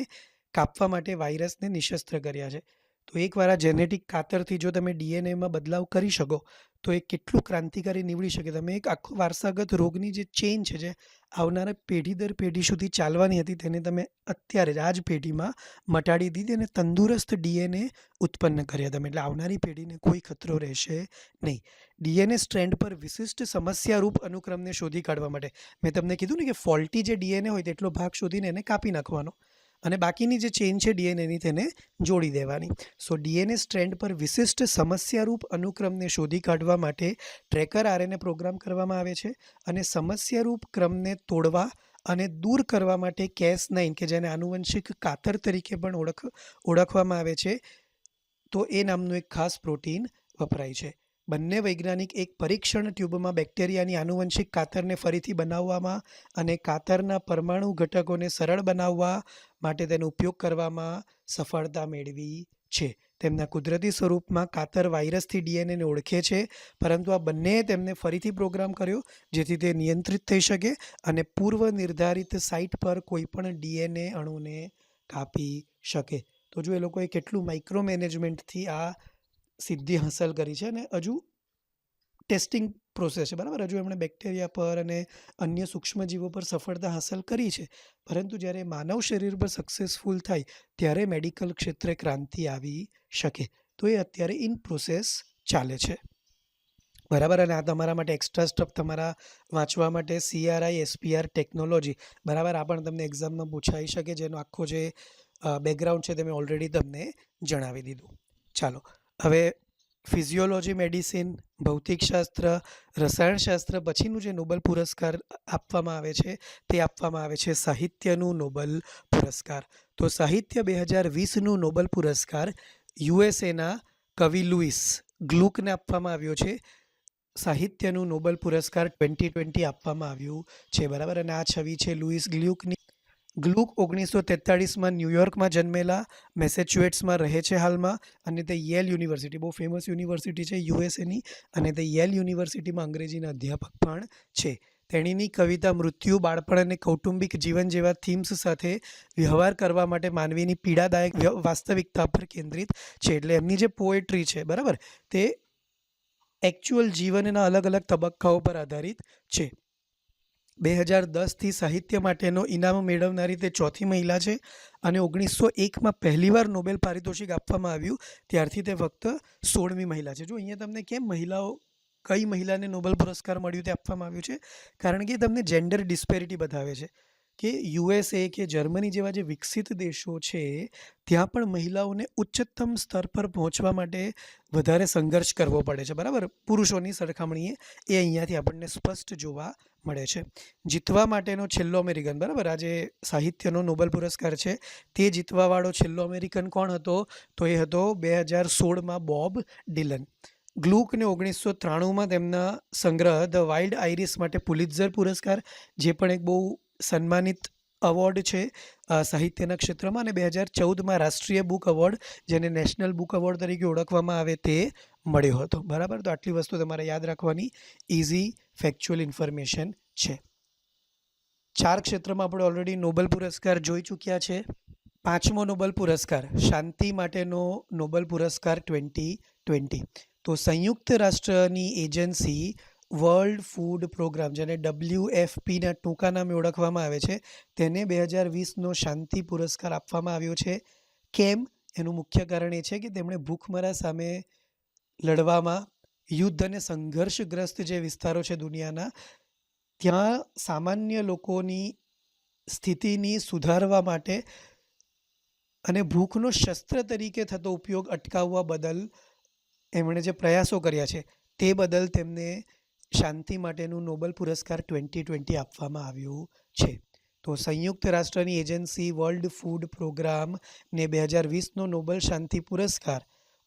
કાપવા માટે વાયરસને નિશસ્ત્ર કર્યા છે. તો એકવાર આ જેનેટિક કાતરથી જો તમે ડીએનએમાં બદલાવ કરી શકો તો એ કેટલું ક્રાંતિકારી નીવડી શકે. તમે એક આખો વારસાગત રોગની જે ચેઇન છે, જે આવનારા પેઢી દર પેઢી સુધી ચાલવાની હતી, તેને તમે અત્યારે જ આ જ પેઢીમાં મટાડી દીધી અને તંદુરસ્ત ડીએનએ ઉત્પન્ન કર્યા તમે. એટલે આવનારી પેઢીને કોઈ ખતરો રહેશે નહીં. ડીએનએ સ્ટ્રેન્ડ પર વિશિષ્ટ સમસ્યારૂપ અનુક્રમને શોધી કાઢવા માટે મેં તમને કીધું ને કે ફોલ્ટી જે ડીએનએ હોય તેટલો ભાગ શોધીને એને કાપી નાખવાનો અને બાકીની જે ચેઇન છે ડીએનએની તેને જોડી દેવાની. સો ડીએનએ સ્ટ્રેન્ડ પર વિશિષ્ટ સમસ્યારૂપ અનુક્રમને શોધી કાઢવા માટે ટ્રેકર આરએનએ પ્રોગ્રામ કરવામાં આવે છે અને સમસ્યારૂપ ક્રમને તોડવા અને દૂર કરવા માટે Cas9 કે જેને આનુવંશિક કાતર તરીકે પણ ઓળખવામાં આવે છે, તો એ નામનું એક ખાસ પ્રોટીન વપરાય છે. બંને વૈજ્ઞાનિક એક પરીક્ષણ ટ્યુબમાં બેક્ટેરિયાની આનુવંશિક કાતરને ફરીથી બનાવવામાં અને કાતરના પરમાણુ ઘટકોને સરળ બનાવવા માટે તેનો ઉપયોગ કરવામાં સફળતા મેળવી છે. તેમના કુદરતી સ્વરૂપમાં કાતર વાયરસથી ડીએનએને ઓળખે છે, પરંતુ આ બંનેએ તેમને ફરીથી પ્રોગ્રામ કર્યો જેથી તે નિયંત્રિત થઈ શકે અને પૂર્વ નિર્ધારિત સાઇટ પર કોઈપણ ડીએનએ અણુને કાપી શકે. તો જો એ લોકોએ કેટલું માઇક્રો મેનેજમેન્ટથી આ સિદ્ધિ હાંસલ કરી છે અને હજુ ટેસ્ટિંગ પ્રોસેસ છે. બરાબર, હજુ એમણે બેક્ટેરિયા પર અને અન્ય સૂક્ષ્મજીવો પર સફળતા હાંસલ કરી છે, પરંતુ જ્યારે માનવ શરીર પર સક્સેસફુલ થાય ત્યારે મેડિકલ ક્ષેત્રે ક્રાંતિ આવી શકે. તો એ અત્યારે ઇન પ્રોસેસ ચાલે છે. બરાબર, અને આ તમારા માટે એક્સ્ટ્રા સ્ટફ તમારા વાંચવા માટે CRISPR ટેકનોલોજી. બરાબર, આ પણ તમને એક્ઝામમાં પૂછાઈ શકે, જેનો આખો જે બેકગ્રાઉન્ડ છે તે મેં ઓલરેડી તમને જણાવી દીધું. ચાલો હવે ફિઝિયોલોજી, મેડિસિન, ભૌતિકશાસ્ત્ર, રસાયણશાસ્ત્ર પછીનું જે નોબેલ પુરસ્કાર આપવામાં આવે છે તે આપવામાં આવે છે સાહિત્યનું નોબેલ પુરસ્કાર. તો સાહિત્ય 2020નું નોબેલ પુરસ્કાર યુએસએના કવિ લુઈસ ગ્લુકને આપવામાં આવ્યો છે. સાહિત્યનું નોબેલ પુરસ્કાર 2020 આપવામાં આવ્યું છે. બરાબર, અને આ છબી છે લુઈસ ગ્લુકની. ગ્લુક 1943માં ન્યૂયોર્કમાં જન્મેલા, મેસેચ્યુએટ્સમાં રહે છે હાલમાં, અને તે યેલ યુનિવર્સિટી, બહુ ફેમસ યુનિવર્સિટી છે યુએસએની, અને તે યેલ યુનિવર્સિટીમાં અંગ્રેજીના અધ્યાપક પણ છે. તેણીની કવિતા મૃત્યુ, બાળપણ અને કૌટુંબિક જીવન જેવા થીમ્સ સાથે વ્યવહાર કરવા માટે માનવીની પીડાદાયક વાસ્તવિકતા પર કેન્દ્રિત છે. એટલે એમની જે પોએટ્રી છે, બરાબર, તે એકચ્યુઅલ જીવનના અલગ અલગ તબક્કાઓ પર આધારિત છે. 2010થી સાહિત્ય માટેનો ઇનામ મેળવનારી તે ચોથી મહિલા છે અને 1901માં પહેલીવાર નોબેલ પારિતોષિક આપવામાં આવ્યું ત્યારથી તે ફક્ત 16મી મહિલા છે. જો અહીંયા તમને કેમ કઈ મહિલાને નોબેલ પુરસ્કાર મળ્યું તે આપવામાં આવ્યું છે, કારણ કે તમને જેન્ડર ડિસ્પેરિટી બતાવે છે કે USA કે જર્મની જેવા જે વિકસિત દેશો છે ત્યાં પણ મહિલાઓને ઉચ્ચતમ સ્તર પર પહોંચવા માટે વધારે સંઘર્ષ કરવો પડે છે. બરાબર, પુરુષોની સરખામણીએ એ અહીંયાથી આપણને સ્પષ્ટ જોવા મળે છે. જીતવા માટેનો છેલ્લો અમેરિકન, બરાબર, આ જે સાહિત્યનો નોબેલ પુરસ્કાર છે તે જીતવાવાળો છેલ્લો અમેરિકન કોણ હતો? તો એ હતો 2016માં બોબ ડિલન. ગ્લુકને 1993માં તેમના સંગ્રહ ધ વાઇલ્ડ આઇરિસ માટે પુલિત્ઝર પુરસ્કાર, જે પણ એક બહુ સન્માનિત અવોર્ડ છે સાહિત્યના ક્ષેત્રમાં, અને 2014માં રાષ્ટ્રીય બુક એવોર્ડ, જેને નેશનલ બુક એવોર્ડ તરીકે ઓળખવામાં આવે, તે મળ્યો હતો. બરાબર, તો આટલી વસ્તુ તમારે યાદ રાખવાની ઇઝી ફેક્ચ્યુઅલ ઇન્ફોર્મેશન છે. 4 ક્ષેત્રમાં આપણે ઓલરેડી નોબેલ પુરસ્કાર જોઈ ચૂક્યા છે. 5મો નોબેલ પુરસ્કાર, શાંતિ માટેનો નોબેલ પુરસ્કાર 2020. તો સંયુક્ત રાષ્ટ્રની એજન્સી વર્લ્ડ ફૂડ પ્રોગ્રામ, જેને WFPના ટૂંકા નામે ઓળખવામાં આવે છે, તેને 2020નો શાંતિ પુરસ્કાર આપવામાં આવ્યો છે. કેમ? એનું મુખ્ય કારણ એ છે કે તેમણે ભૂખમરા સામે લડવામાં, યુદ્ધ અને સંઘર્ષગ્રસ્ત જે વિસ્તારો છે દુનિયાના, ત્યાં સામાન્ય લોકોની સ્થિતિની સુધારવા માટે અને ભૂખનો શસ્ત્ર તરીકે થતો ઉપયોગ અટકાવવા બદલ એમણે જે પ્રયાસો કર્યા છે તે બદલ તેમને શાંતિ માટેનું નોબેલ પુરસ્કાર 2020 આપવામાં આવ્યું છે. તો સંયુક્ત રાષ્ટ્રની એજન્સી વર્લ્ડ ફૂડ પ્રોગ્રામને 2020નો નોબેલ શાંતિ પુરસ્કાર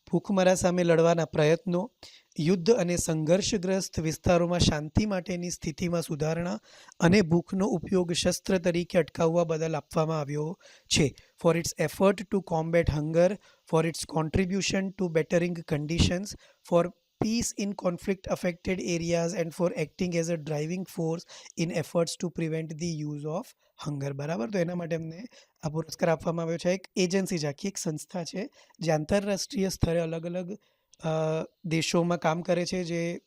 ભૂખમરા સામે લડવાના પ્રયત્નો, યુદ્ધ અને સંઘર્ષગ્રસ્ત વિસ્તારોમાં શાંતિ માટેની સ્થિતિમાં સુધારણા અને ભૂખનો ઉપયોગ શસ્ત્ર તરીકે અટકાવવા બદલ આપવામાં આવ્યો છે. For its effort to combat hunger, for its contribution to bettering conditions, for peace in conflict affected areas and for acting as a driving force in efforts to prevent the use of hunger. બરાબર, તો એના માટે એમને આ પુરસ્કાર આપવામાં આવ્યો છે. એક એજન્સી છે, આખી એક સંસ્થા છે જે આંતરરાષ્ટ્રીય સ્તરે અલગ અલગ દેશોમાં કામ કરે છે, જે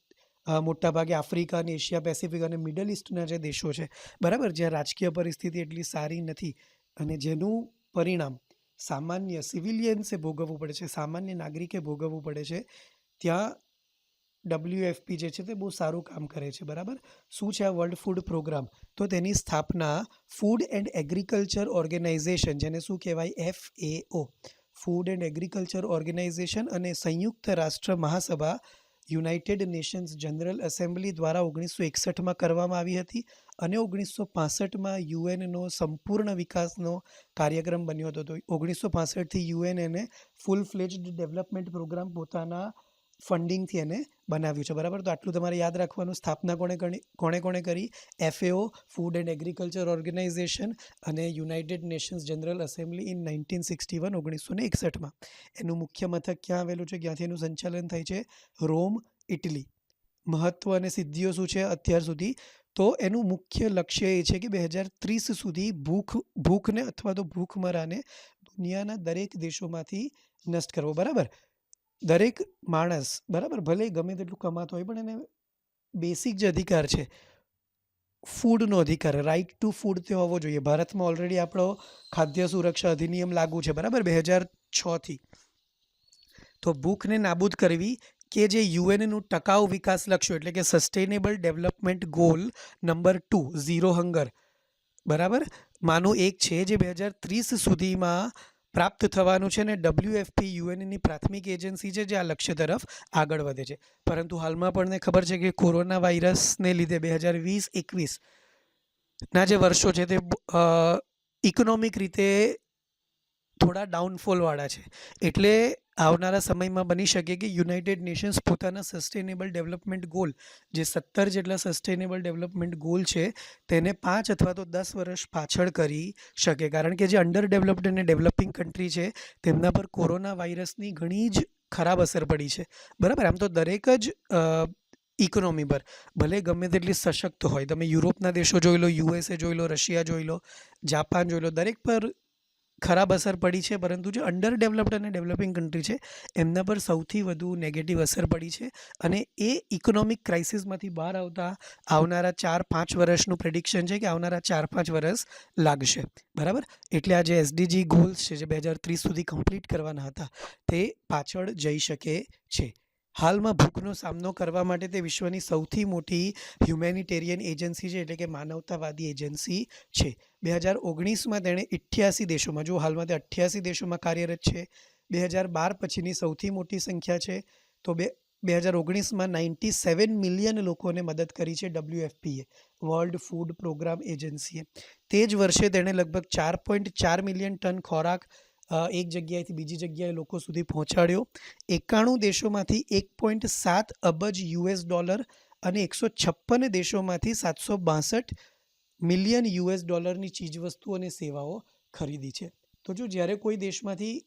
મોટાભાગે આફ્રિકા અને એશિયા પેસિફિક અને મિડલ ઇસ્ટના જે દેશો છે, બરાબર, જ્યાં રાજકીય પરિસ્થિતિ એટલી સારી નથી અને જેનું પરિણામ સામાન્ય સિવિલિયન્સે ભોગવવું પડે છે, સામાન્ય નાગરિકે ભોગવવું પડે છે, ત્યાં WFP જે છે તે બહુ સારું કામ કરે છે. બરાબર, શું છે આ વર્લ્ડ ફૂડ પ્રોગ્રામ? તો તેની સ્થાપના ફૂડ એન્ડ એગ્રીકલ્ચર ઓર્ગેનાઇઝેશન, જેને શું કહેવાય, FAO, Food and Agriculture Organization અને સંયુક્ત રાષ્ટ્ર મહાસભા યુનાઇટેડ નેશન્સ જનરલ એસેમ્બલી દ્વારા 1961માં કરવામાં આવી હતી અને 1965માં યુએનનો સંપૂર્ણ વિકાસનો કાર્યક્રમ બન્યો હતો. તો 1965થી યુએન એને ફૂલ ફ્લેજ્ડ ડેવલપમેન્ટ પ્રોગ્રામ પોતાના ફંડિંગથી એને બનાવ્યું છે. બરાબર, તો આટલું તમારે યાદ રાખવાનું. સ્થાપના કોણે કરી? FAO, Food and Agriculture Organization અને United Nations General Assembly in 1961, 1961માં. એનું મુખ્ય મથક ક્યાં આવેલું છે, ક્યાંથી એનું સંચાલન થાય છે? રોમ, ઇટલી. મહત્વ અને સિદ્ધિઓ શું છે અત્યાર સુધી? તો એનું મુખ્ય લક્ષ્ય એ છે કે 2030 સુધી ભૂખને અથવા તો ભૂખમરાને દુનિયાના દરેક દેશોમાંથી નષ્ટ કરવો. બરાબર, દરેક માણસ, બરાબર, ભલે ગમે તેટલું કમાતો હોય પણ એને બેસિક જે અધિકાર છે, ફૂડનો અધિકાર, રાઇટ ટુ ફૂડ તે હોવો જોઈએ. ભારતમાં ઓલરેડી આપણો ખાદ્ય સુરક્ષા અધિનિયમ લાગુ છે, બરાબર, 2006થી. તો ભૂખને નાબૂદ કરવી કે જે યુએનનું ટકાઉ વિકાસ લક્ષ્યો એટલે કે sustainable development goal number 2, zero hunger, બરાબર, માનું એક છે જે 2030 સુધીમાં પ્રાપ્ત થવાનું છે. ને WFP યુએનની પ્રાથમિક એજન્સી છે જે આ લક્ષ્ય તરફ આગળ વધે છે. પરંતુ હાલમાં પણ ખબર છે કે કોરોના વાયરસને લીધે 2020-21ના જે વર્ષો છે તે ઇકોનોમિક રીતે થોડા ડાઉનફોલવાળા છે. એટલે આવનારા સમયમાં બની શકે કે યુનાઇટેડ નેશન્સ પોતાના સસ્ટેનેબલ ડેવલપમેન્ટ ગોલ, જે 17 જેટલા સસ્ટેનેબલ ડેવલપમેન્ટ ગોલ છે, તેને 5 અથવા તો 10 વર્ષ પાછળ કરી શકે. કારણ કે જે અંડર ડેવલપ્ડ અને ડેવલપિંગ કન્ટ્રી છે તેમના પર કોરોના વાયરસની ઘણી જ ખરાબ અસર પડી છે. બરાબર, આમ તો દરેક જ ઇકોનોમી પર ભલે ગમે તેટલી સશક્ત હોય, તમે યુરોપના દેશો જોઈ લો, USA જોઈ લો, રશિયા જોઈ લો, જાપાન જોઈ લો, દરેક પર ખરાબ અસર પડી છે. પરંતુ જે અંડર ડેવલપ્ડ અને ડેવલપિંગ કન્ટ્રી છે એમના પર સૌથી વધુ નેગેટિવ અસર પડી છે અને એ ઇકોનોમિક ક્રાઇસિસમાંથી બહાર આવનારા 4-5 વર્ષનું પ્રેડિક્શન છે કે આવનારા 4-5 વર્ષ લાગશે. બરાબર, એટલે આ જે SDG ગોલ્સ છે જે 2030 સુધી કમ્પ્લીટ કરવાના હતા તે પાછળ જઈ શકે છે. હાલમાં ભૂખનો સામનો કરવા માટે તે વિશ્વની સૌથી મોટી હ્યુમેનિટેરિયન એજન્સી છે, એટલે કે માનવતાવાદી એજન્સી છે. 2019માં તેણે 88 દેશોમાં, જો હાલમાં તે 88 દેશોમાં કાર્યરત છે, 2012 પછીની સૌથી મોટી સંખ્યા છે. તો 2019માં 97 મિલિયન લોકોને મદદ કરી છે WFPએ, વર્લ્ડ ફૂડ પ્રોગ્રામ એજન્સીએ. તે જ વર્ષે તેણે લગભગ 4.4 મિલિયન ટન ખોરાક એક જગ્યાએથી બીજી જગ્યાએ લોકો સુધી પહોંચાડ્યો. 91 દેશોમાંથી 1.7 અબજ US$ અને 156 દેશોમાંથી 762 મિલિયન US$ ચીજવસ્તુઓ અને સેવાઓ ખરીદી છે. તો જો જ્યારે કોઈ દેશમાંથી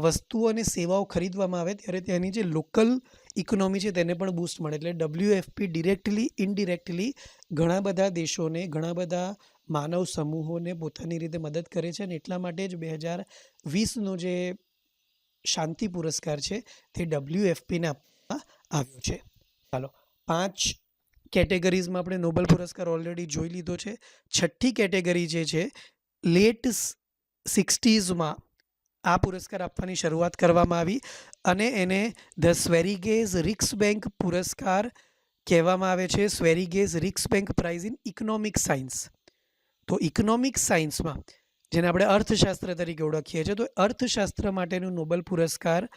વસ્તુઓ અને સેવાઓ ખરીદવામાં આવે ત્યારે તેની જે લોકલ ઇકોનોમી છે તેને પણ બૂસ્ટ મળે. એટલે WFP ડિરેક્ટલી ઇનડિરેક્ટલી ઘણા બધા દેશોને, ઘણા બધા માનવ સમૂહોને પોતાની રીતે મદદ કરે છે અને એટલા માટે જ 2020નો જે શાંતિ પુરસ્કાર છે તે WFPને આપવામાં આવ્યો છે. ચાલો, 5 કેટેગરીઝમાં આપણે નોબેલ પુરસ્કાર ઓલરેડી જોઈ લીધો છે. 6ઠ્ઠી કેટેગરી જે છે, લેટ 60sમાં આ પુરસ્કાર આપવાની શરૂઆત કરવામાં આવી અને એને ધ સ્વેરીગેઝ રિક્સબેન્ક પુરસ્કાર કહેવામાં આવે છે. સ્વેરીગેઝ રિક્સબેન્ક પ્રાઇઝ ઇન ઇકોનોમિક સાયન્સ. તો ઇકોનોમિક સાયન્સમાં જેને આપણે અર્થશાસ્ત્ર તરીકે ઓળખીએ છીએ, તો અર્થશાસ્ત્ર માટેનું નોબેલ પુરસ્કાર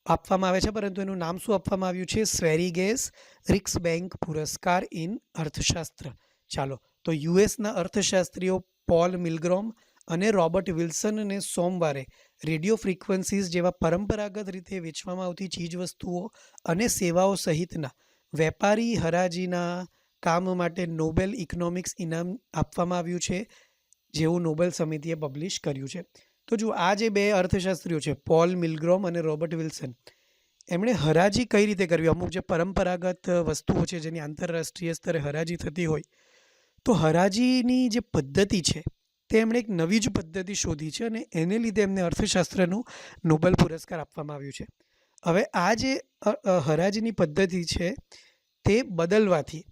આપવામાં આવે છે, પરંતુ એનું નામ શું આપવામાં આવ્યું છે? સ્વેરીગેઝ રિક્સબેન્ક પુરસ્કાર ઇન અર્થશાસ્ત્ર. ચાલો, તો યુએસના અર્થશાસ્ત્રીઓ પોલ મિલગ્રોમ અને રોબર્ટ વિલ્સનને સોમવારે રેડિયો ફ્રીક્વન્સીઝ જેવા પરંપરાગત રીતે વેચવામાં આવતી ચીજવસ્તુઓ અને સેવાઓ સહિતના વેપારી હરાજીના કામ માટે નોબેલ ઇકોનોમિક્સ ઇનામ આપવામાં આવ્યું છે, જેવું નોબેલ સમિતિએ પબ્લિશ કર્યું છે. તો જો આ જે બે અર્થશાસ્ત્રીઓ છે, પોલ મિલગ્રોમ અને રોબર્ટ વિલ્સન, એમણે હરાજી કઈ રીતે કરવી, અમુક જે પરંપરાગત વસ્તુઓ છે જેની આંતરરાષ્ટ્રીય સ્તરે હરાજી થતી હોય, તો હરાજીની જે પદ્ધતિ છે તે એમણે એક નવી જ પદ્ધતિ શોધી છે અને એને લીધે એમને અર્થશાસ્ત્રનું નોબેલ પુરસ્કાર આપવામાં આવ્યું છે. હવે આ જે હરાજીની પદ્ધતિ છે તે બદલવાથી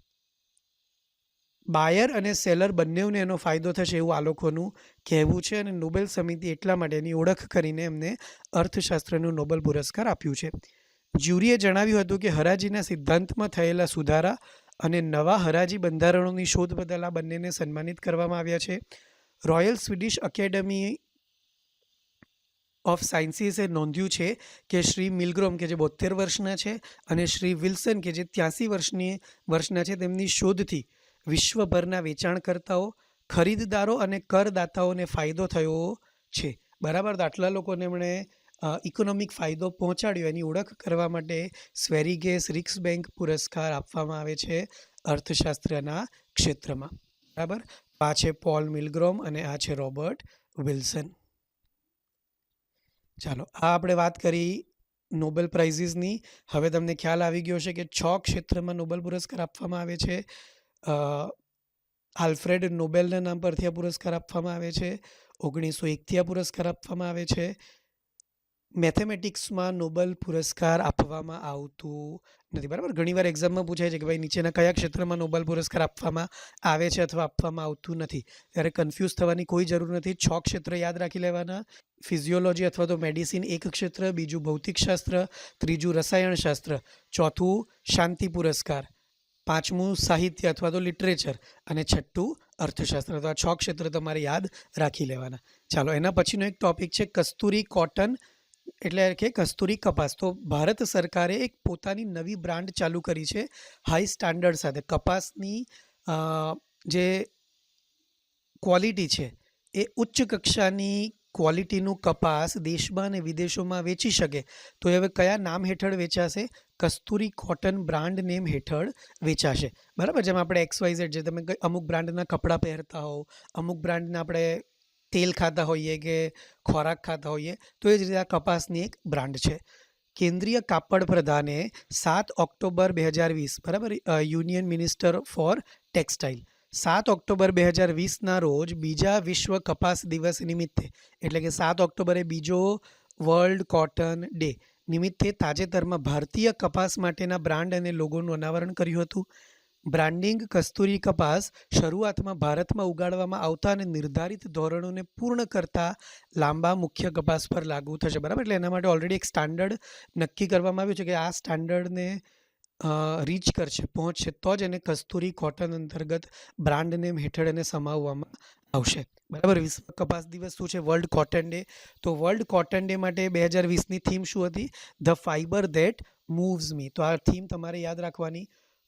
બાયર અને સેલર બંનેઓને એનો ફાયદો થશે એવું આ લોકોનું કહેવું છે અને નોબેલ સમિતિ એટલા માટે એની ઓળખ કરીને એમને અર્થશાસ્ત્રનું નોબેલ પુરસ્કાર આપ્યું છે. જ્યુરીએ જણાવ્યું હતું કે હરાજીના સિદ્ધાંતમાં થયેલા સુધારા અને નવા હરાજી બંધારણોની શોધ બદલ આ બંનેને સન્માનિત કરવામાં આવ્યા છે. રોયલ સ્વીડિશ એકેડમી ઓફ સાયન્સીસે નોંધ્યું છે કે શ્રી મિલગ્રોમ કે જે 72 વર્ષના છે અને શ્રી વિલ્સન કે જે 83 વર્ષના છે, તેમની શોધથી વિશ્વભરના વેચાણકર્તાઓ, ખરીદદારો અને કરદાતાઓને ફાયદો થયો છે. બરાબર, તો આટલા લોકોને એમણે ઇકોનોમિક ફાયદો પહોંચાડ્યો, એની ઓળખ કરવા માટે સ્વેરીગેસ રિક્સબેન્ક પુરસ્કાર આપવામાં આવે છે અર્થશાસ્ત્રના ક્ષેત્રમાં. બરાબર, આ છે પોલ મિલગ્રોમ અને આ છે રોબર્ટ વિલ્સન. ચાલો, આ આપણે વાત કરી નોબેલ પ્રાઇઝીસની. હવે તમને ખ્યાલ આવી ગયો છે કે 6 ક્ષેત્રમાં નોબેલ પુરસ્કાર આપવામાં આવે છે. આલ્ફ્રેડ નોબેલના નામ પરથી આ પુરસ્કાર આપવામાં આવે છે. 1901થી આ પુરસ્કાર આપવામાં આવે છે. મેથેમેટિક્સમાં નોબેલ પુરસ્કાર આપવામાં આવતું નથી. બરાબર, ઘણીવાર એક્ઝામમાં પૂછાય છે કે ભાઈ નીચેના કયા ક્ષેત્રમાં નોબેલ પુરસ્કાર આપવામાં આવે છે અથવા આપવામાં આવતું નથી. ત્યારે કન્ફ્યુઝ થવાની કોઈ જરૂર નથી. 6 ક્ષેત્ર યાદ રાખી લેવાના. ફિઝિયોલોજી અથવા તો મેડિસિન એક ક્ષેત્ર, બીજું ભૌતિકશાસ્ત્ર, ત્રીજું રસાયણશાસ્ત્ર, ચોથું શાંતિ પુરસ્કાર, પાંચમું સાહિત્ય અથવા તો લિટરેચર અને છઠ્ઠું અર્થશાસ્ત્ર. તો આ 6 ક્ષેત્ર તમારે યાદ રાખી લેવાના. ચાલો, એના પછીનો એક ટોપિક છે કસ્તુરી કોટન એટલે કે કસ્તુરી કપાસ. તો ભારત સરકારે એક પોતાની નવી બ્રાન્ડ ચાલુ કરી છે હાઈ સ્ટાન્ડર્ડ સાથે. કપાસની જે ક્વોલિટી છે એ ઉચ્ચ કક્ષાની ક્વોલિટીનું કપાસ દેશમાં અને વિદેશોમાં વેચી શકે તો એ હવે કયા નામ હેઠળ વેચાશે? કસ્તુરી કોટન બ્રાન્ડ નેમ હેઠળ વેચાશે. બરાબર, જેમ આપણે XYZ જે તમે અમુક બ્રાન્ડના કપડાં પહેરતા હોવ, અમુક બ્રાન્ડના આપણે તેલ ખાતા હોઈએ કે ખોરાક ખાતા હોઈએ, તો એ જ રીતે આ કપાસની એક બ્રાન્ડ છે. કેન્દ્રીય કાપડ પ્રધાને 7 ઓક્ટોબર 2020, બરાબર, union minister for textile, 7 October 2020ના રોજ બીજા વિશ્વ કપાસ દિવસ નિમિત્તે, એટલે કે 7 ઓક્ટોબરે બીજો વર્લ્ડ કોટન ડે નિમિત્તે તાજેતરમાં ભારતીય કપાસ માટેના બ્રાન્ડ અને લોગોનું અનાવરણ કર્યું હતું. બ્રાન્ડિંગ કસ્તુરી કપાસ શરૂઆતમાં ભારતમાં ઉગાડવામાં આવતા અને નિર્ધારિત ધોરણોને પૂર્ણ કરતા લાંબા મુખ્ય કપાસ પર લાગુ થશે. બરાબર, એટલે એના માટે ઓલરેડી એક સ્ટાન્ડર્ડ નક્કી કરવામાં આવ્યું છે કે આ સ્ટાન્ડર્ડને રીચ કરશે, પહોંચશે તો જ એને કસ્તુરી કોટન અંતર્ગત બ્રાન્ડ નેમ હેઠળ એને સમાવવામાં આવશે. બરાબર, વિશ્વ કપાસ દિવસ શું છે? World cotton day. તો વર્લ્ડ કોટન ડે માટે 2020ની થીમ શું હતી? ધ ફાઈબર ધેટ મૂવ્સ મી. તો આ થીમ તમારે યાદ રાખવાની.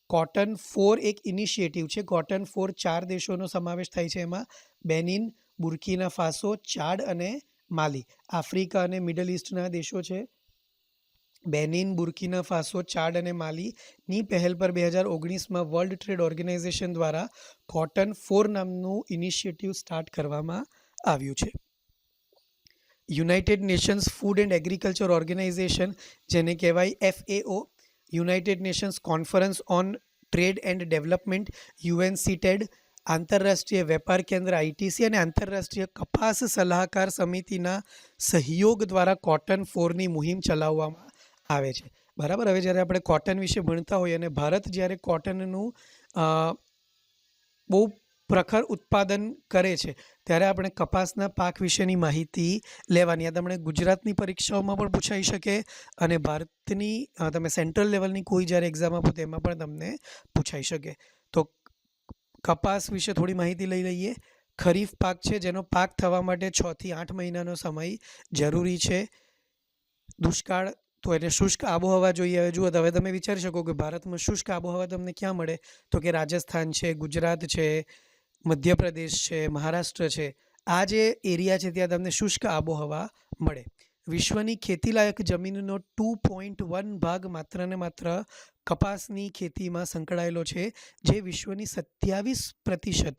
કોટન 4 એક ઇનિશિયેટિવ છે. કોટન 4 4 દેશોનો સમાવેશ થાય છે. એમાં બેનિન, બુર્કિના ફાસો, ચાડ અને માલી. આફ્રિકા અને મિડલ ઇસ્ટના દેશો છે. બેનિન, બુર્કિના ફાસો, ચાડ અને માલીની પહેલ પર 2019માં વર્લ્ડ ટ્રેડ ઓર્ગેનાઇઝેશન દ્વારા કોટન 4 નામનું ઇનિશિયેટિવ સ્ટાર્ટ કરવામાં આવ્યું છે. United Nations Food and Agriculture Organization, જેને કહેવાય FAO, United Nations Conference on Trade and Development UNCTAD, આંતરરાષ્ટ્રીય વેપાર કેન્દ્ર ITC અને આંતરરાષ્ટ્રીય કપાસ સલાહકાર સમિતિના સહયોગ દ્વારા કોટન 4ની મુહિમ ચલાવવામાં આવે છે. બરાબર, હવે જ્યારે આપણે કોટન વિશે ભણતા હોઈએ અને ભારત જ્યારે કોટનનું બહુ પ્રખર ઉત્પાદન કરે છે ત્યારે આપણે કપાસના પાક વિશેની માહિતી લેવાની. આ તમને ગુજરાતની પરીક્ષાઓમાં પણ પૂછાઈ શકે અને ભારતની તમે સેન્ટ્રલ લેવલની કોઈ જ્યારે એક્ઝામ આપો તેમાં પણ તમને પૂછાઈ શકે. તો કપાસ વિશે થોડી માહિતી લઈ લઈએ. ખરીફ પાક છે જેનો પાક થવા માટે 6 થી 8 મહિનાનો સમય જરૂરી છે. દુષ્કાળ, તો એને શુષ્ક આબોહવા જોઈએ. હવે જુઓ, હવે તમે વિચારી શકો કે ભારતમાં શુષ્ક આબોહવા તમને ક્યાં મળે? તો કે રાજસ્થાન છે, ગુજરાત છે, મધ્યપ્રદેશ છે, મહારાષ્ટ્ર છે, આ જે એરિયા છે ત્યાં તમને શુષ્ક આબોહવા મળે. વિશ્વની ખેતીલાયક જમીનનો 2.1 ભાગ માત્ર ને માત્ર કપાસની ખેતીમાં સંકળાયેલો છે, જે વિશ્વની 27%